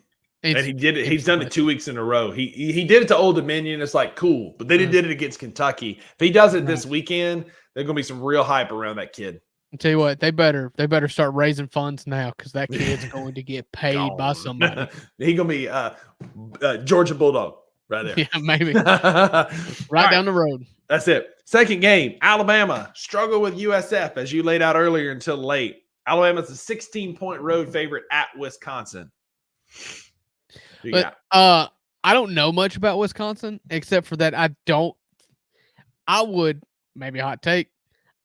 he did it. He's done it 2 weeks in a row. He did it to Old Dominion. It's like cool, but then he did it against Kentucky. If he does it this weekend, there's gonna be some real hype around that kid. I'll tell you what, they better start raising funds now because that kid's going to get paid by somebody. He's gonna be Georgia Bulldog right there. Yeah, maybe right down the road. That's it. Second game, Alabama struggle with USF as you laid out earlier until late. Alabama's a 16-point road favorite at Wisconsin. I don't know much about Wisconsin except for that I would, maybe a hot take,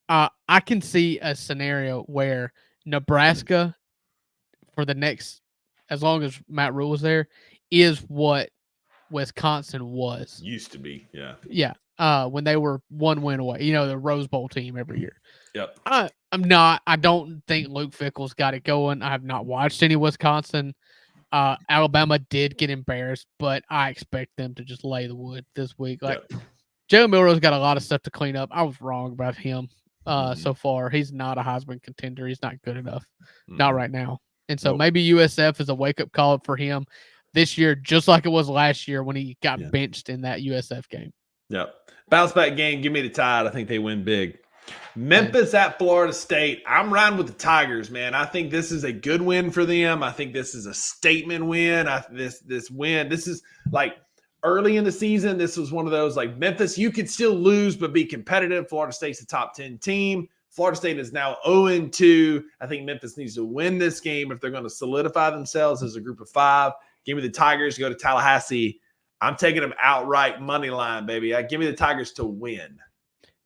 I can see a scenario where Nebraska for the next, as long as Matt Rule is there, is what Wisconsin was. Used to be, yeah. Yeah. When they were 1 win away, the Rose Bowl team every year. Yep. I don't think Luke Fickell's got it going. I have not watched any Wisconsin. Alabama did get embarrassed, but I expect them to just lay the wood this week. Jalen Milroe's got a lot of stuff to clean up. I was wrong about him so far. He's not a Heisman contender. He's not good enough. Not right now. And so maybe USF is a wake-up call for him this year, just like it was last year when he got benched in that USF game. Yep. Bounce back game. Give me the Tide. I think they win big. Memphis at Florida State. I'm riding with the Tigers, man. I think this is a good win for them. I think this is a statement win. This is like early in the season, this was one of those like Memphis, you could still lose but be competitive. Florida State's a top 10 team. Florida State is now 0-2. I think Memphis needs to win this game if they're going to solidify themselves as a group of 5. Give me the Tigers, go to Tallahassee. I'm taking them outright money line, baby. Give me the Tigers to win.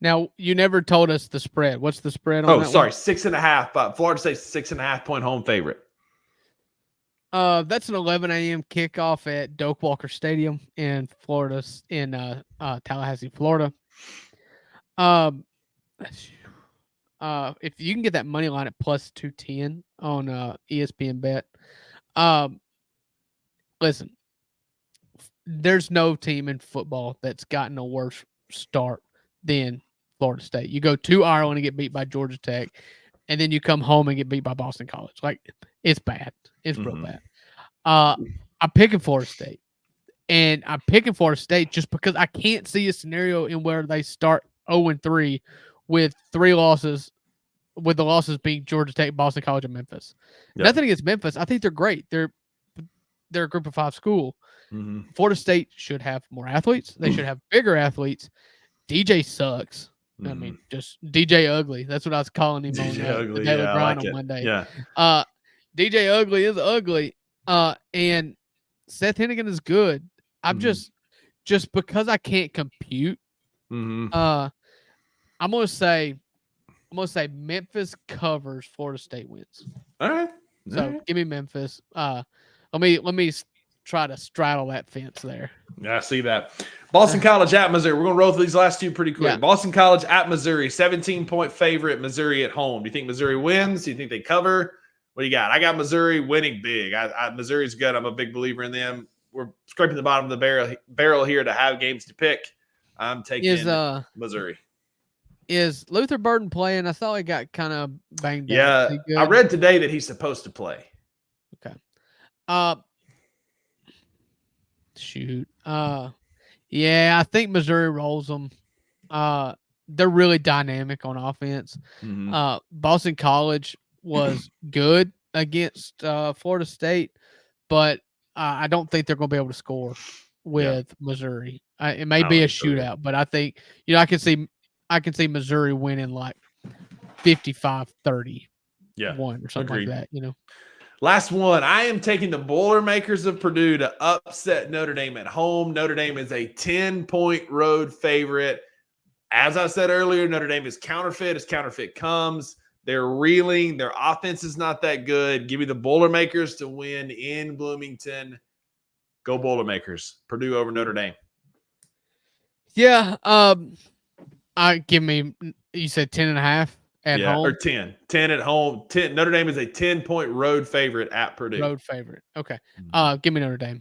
Now, you never told us the spread. What's the spread on that? 6.5. But Florida State's 6.5-point home favorite. That's an 11 a.m. kickoff at Doak Walker Stadium in Florida, in Tallahassee, Florida. If you can get that money line at plus 210 on ESPN Bet, listen, there's no team in football that's gotten a worse start than Florida State. You go to Ireland and get beat by Georgia Tech, and then you come home and get beat by Boston College. Like, it's bad. It's real bad. I'm picking Florida State, and I'm picking Florida State just because I can't see a scenario in where they start 0-3 with 3 losses, with the losses being Georgia Tech, Boston College, and Memphis. Yep. Nothing against Memphis. I think they're great. They're a group of 5 school. Florida State should have more athletes. They should have bigger athletes. DJ sucks. I mean, just DJ Ugly. That's what I was calling him on the Daily Grind on Monday. Yeah. DJ Ugly is ugly. And Seth Hennigan is good. I'm just because I can't compute. I'm gonna say Memphis covers, Florida State wins. All right. So give me Memphis. Let me try to straddle that fence there. Yeah, I see that. Boston College at Missouri. We're going to roll through these last 2 pretty quick. Yeah. Boston College at Missouri, 17-point favorite. Missouri at home. Do you think Missouri wins? Do you think they cover? What do you got? I got Missouri winning big. Missouri's good. I'm a big believer in them. We're scraping the bottom of the barrel here to have games to pick. I'm taking Missouri. Is Luther Burden playing? I thought he got kind of banged up. Yeah, I read today that he's supposed to play. Okay. Shoot. Yeah, I think Missouri rolls them. They're really dynamic on offense. Boston College was good against Florida State, but I don't think they're going to be able to score with Missouri. It may be a shootout, but I think I can see Missouri winning like 55-30. One or something like that. Last one. I am taking the Boilermakers of Purdue to upset Notre Dame at home. Notre Dame is a 10-point road favorite. As I said earlier, Notre Dame is counterfeit as counterfeit comes. They're reeling. Their offense is not that good. Give me the Boilermakers to win in Bloomington. Go Boilermakers. Purdue over Notre Dame. Yeah. You said 10.5 at home? Or 10. 10 at home. 10. Notre Dame is a 10-point road favorite at Purdue. Road favorite. Okay. Give me Notre Dame.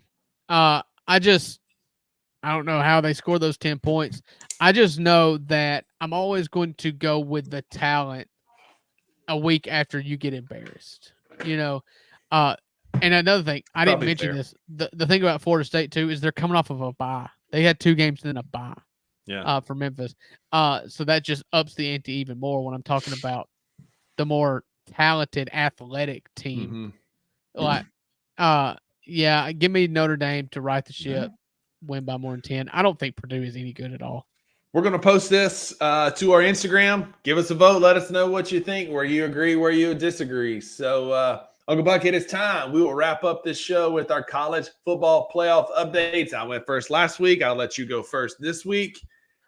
I don't know how they scored those 10 points. I just know that I'm always going to go with the talent a week after you get embarrassed. And another thing, I didn't mention this. The thing about Florida State, too, is they're coming off of a bye. They had 2 games and then a bye. For Memphis. So that just ups the ante even more when I'm talking about the more talented athletic team. Give me Notre Dame to right the ship, win by more than 10. I don't think Purdue is any good at all. We're going to post this to our Instagram. Give us a vote. Let us know what you think, where you agree, where you disagree. So, Uncle Buck, it is time. We will wrap up this show with our college football playoff updates. I went first last week. I'll let you go first this week.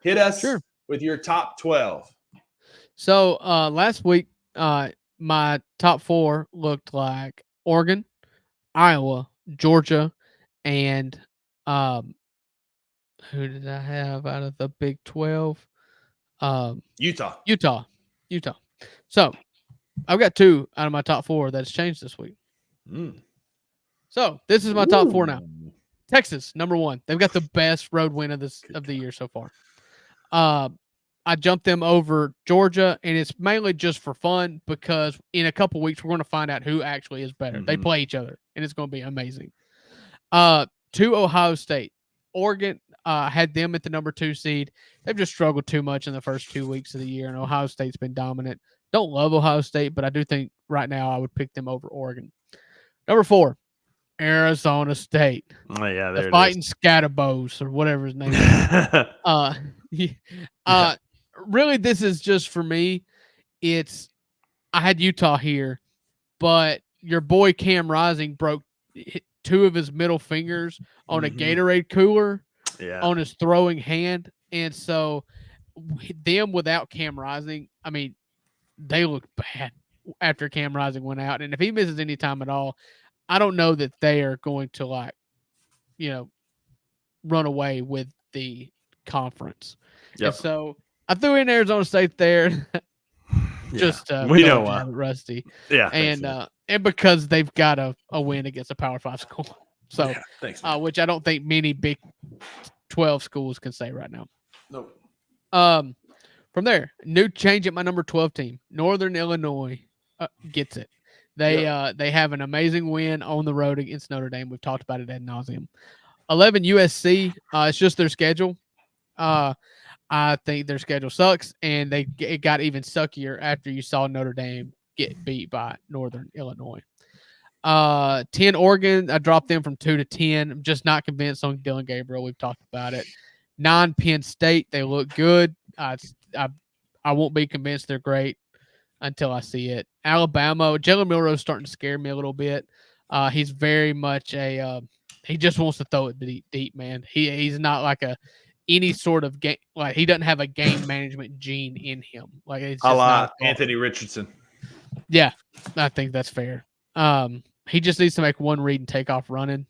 Hit us with your top 12. So last week, my top 4 looked like Oregon, Iowa, Georgia, and who did I have out of the Big 12? Utah. So I've got 2 out of my top 4 that's changed this week. So this is my top 4 now. Texas, number 1. They've got the best road win of the year so far. I jumped them over Georgia, and it's mainly just for fun because in a couple weeks we're going to find out who actually is better. They play each other, and it's going to be amazing. 2, Ohio State. Oregon had them at the number 2 seed. They've just struggled too much in the first 2 weeks of the year, and Ohio State's been dominant. Don't love Ohio State, but I do think right now I would pick them over Oregon. Number 4, Arizona State. Oh, yeah, The Fighting Scatterbows or whatever his name is. Really, this is just for me. I had Utah here, but your boy Cam Rising broke 2 of his middle fingers on a Gatorade cooler on his throwing hand. And so them without Cam Rising, I mean, they look bad after Cam Rising went out. And if he misses any time at all, I don't know that they are going to run away with the conference. Yep. And so I threw in Arizona State there. Just we know why. Rusty. Yeah. And because they've got a win against a Power 5 school. So thanks, which I don't think many Big 12 schools can say right now. Nope. From there, new change at my number 12 team. Northern Illinois gets it. They have an amazing win on the road against Notre Dame. We've talked about it ad nauseum. 11 USC. It's just their schedule. I think their schedule sucks, and it got even suckier after you saw Notre Dame get beat by Northern Illinois. 10 Oregon. I dropped them from 2 to 10. I'm just not convinced on Dylan Gabriel. We've talked about it. 9 Penn State. They look good. I won't be convinced they're great until I see it. Alabama. Jalen Milroe's starting to scare me a little bit. He's very much he just wants to throw it deep, man. He's not like any sort of game. Like, he doesn't have a game management gene in him. Like, it's just not Anthony Richardson. Yeah, I think that's fair. He just needs to make one read and take off running.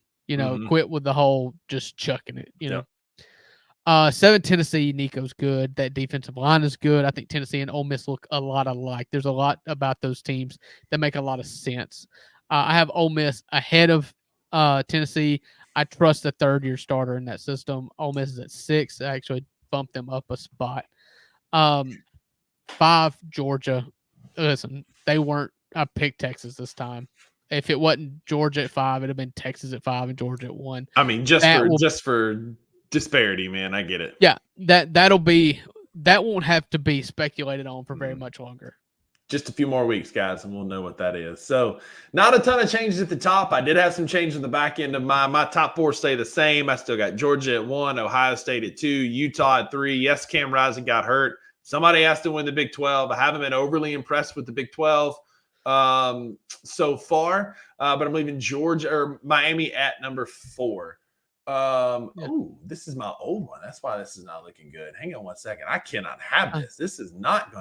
Quit with the whole just chucking it. 7 Tennessee. Nico's good. That defensive line is good. I think Tennessee and Ole Miss look a lot alike. There's a lot about those teams that make a lot of sense. I have Ole Miss ahead of Tennessee. I trust the third-year starter in that system. Ole Miss is at 6. I actually bumped them up a spot. 5 Georgia. Listen, they weren't. I picked Texas this time. If it wasn't Georgia at 5, it'd have been Texas at 5 and Georgia at 1. I mean, just for disparity, man. I get it. Yeah, that won't have to be speculated on for very much longer. Just a few more weeks, guys, and we'll know what that is. So not a ton of changes at the top. I did have some changes in the back end of my top 4 stay the same. I still got Georgia at 1, Ohio State at 2, Utah at 3. Yes, Cam Rising got hurt. Somebody has to win the Big 12. I haven't been overly impressed with the Big 12 so far, but I'm leaving Georgia or Miami at number 4. Oh, this is my old one. That's why this is not looking good. Hang on one second. I cannot have this. This is not.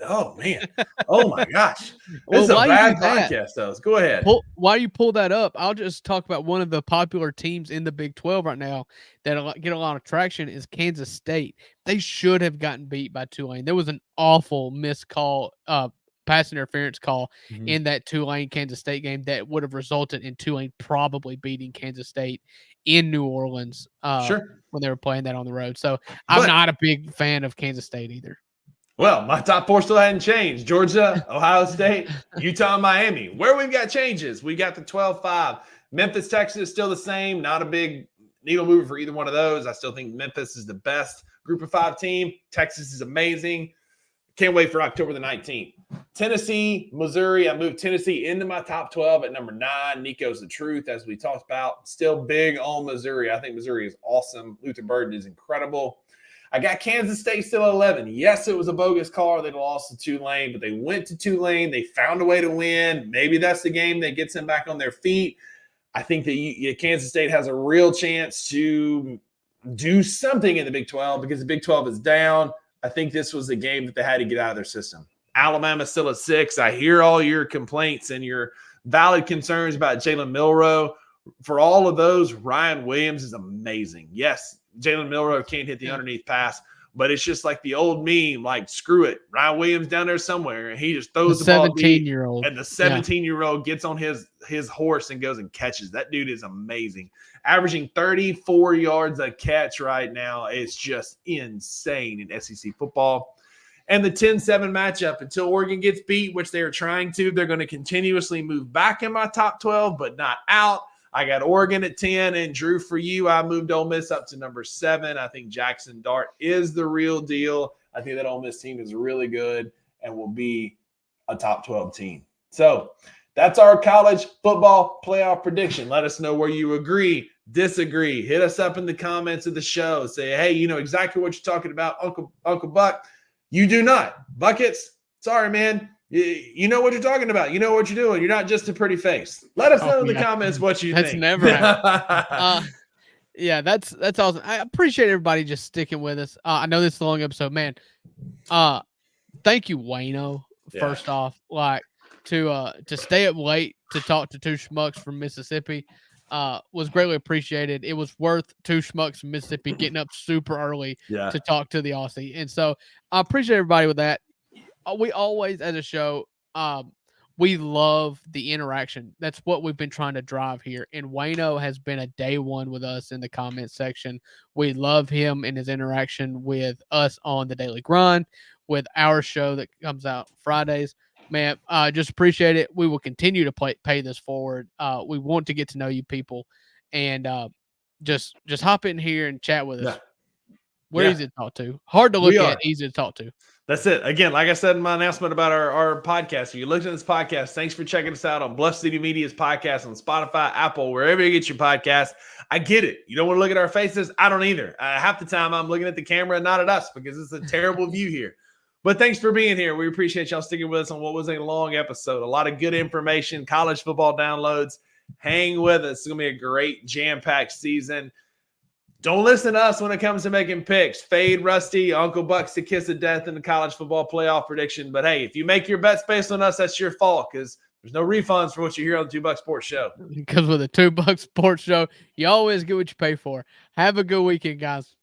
Oh, man. Oh, my gosh. This is a bad podcast, though. Go ahead. While you pull that up, I'll just talk about one of the popular teams in the Big 12 right now that get a lot of traction is Kansas State. They should have gotten beat by Tulane. There was an awful missed call, pass interference call in that Tulane-Kansas State game that would have resulted in Tulane probably beating Kansas State in New Orleans when they were playing that on the road. So I'm not a big fan of Kansas State either. Well, my top 4 still hadn't changed. Georgia, Ohio State, Utah, and Miami. Where we've got changes, we got the 12-5. Memphis, Texas is still the same. Not a big needle mover for either one of those. I still think Memphis is the best Group of 5 team. Texas is amazing. Can't wait for October the 19th. Tennessee, Missouri. I moved Tennessee into my top 12 at number 9. Nico's the truth, as we talked about. Still big on Missouri. I think Missouri is awesome. Luther Burden is incredible. I got Kansas State still at 11. Yes, it was a bogus call. They lost to Tulane, but they went to Tulane. They found a way to win. Maybe that's the game that gets them back on their feet. I think that Kansas State has a real chance to do something in the Big 12 because the Big 12 is down. I think this was the game that they had to get out of their system. Alabama's still at 6. I hear all your complaints and your valid concerns about Jalen Milroe. For all of those, Ryan Williams is amazing. Yes, Jalen Milroe can't hit the underneath pass, but it's just like the old meme, like, screw it. Ryan Williams down there somewhere, and he just throws the ball. 17-year-old. And the 17-year-old gets on his horse and goes and catches. That dude is amazing. Averaging 34 yards a catch right now. It's just insane in SEC football. And the 10-7 matchup, until Oregon gets beat, which they are trying to, they're going to continuously move back in my top 12, but not out. I got Oregon at 10, and Drew, for you, I moved Ole Miss up to number 7. I think Jackson Dart is the real deal. I think that Ole Miss team is really good and will be a top 12 team. So That's our college football playoff prediction. Let us know where you agree, disagree. Hit us up in the comments of the show. Say, hey, you know exactly what you're talking about, Uncle Buck. You do not. Buckets, sorry, man. You know what you're talking about. You know what you're doing. You're not just a pretty face. Let us know in the comments what you think. That's never happened. Yeah, that's awesome. I appreciate everybody just sticking with us. I know this is a long episode, man. Thank you, Wayno. First off, like to stay up late to talk to two schmucks from Mississippi was greatly appreciated. It was worth two schmucks from Mississippi getting up super early to talk to the Aussie, and so I appreciate everybody with that. We always, as a show, we love the interaction. That's what we've been trying to drive here. And Wayno has been a day one with us in the comment section. We love him and his interaction with us on the Daily Grind, with our show that comes out Fridays. Man, just appreciate it. We will continue to pay this forward. We want to get to know you people, and just hop in here and chat with us. We're easy to talk to. Hard to look at, easy to talk to. That's it. Again, like I said in my announcement about our podcast, if you looked at this podcast, thanks for checking us out on Bluff City Media's podcast on Spotify, Apple, wherever you get your podcast. I get it. You don't want to look at our faces. I don't either. Half the time I'm looking at the camera and not at us because it's a terrible view here. But thanks for being here. We appreciate y'all sticking with us on what was a long episode. A lot of good information, college football downloads. Hang with us. It's going to be a great jam-packed season. Don't listen to us when it comes to making picks. Fade Rusty, Uncle Buck's the kiss of death in the college football playoff prediction. But hey, if you make your bets based on us, that's your fault because there's no refunds for what you hear on the 2 Buck Sports Show. Because with the 2 Buck Sports Show, you always get what you pay for. Have a good weekend, guys.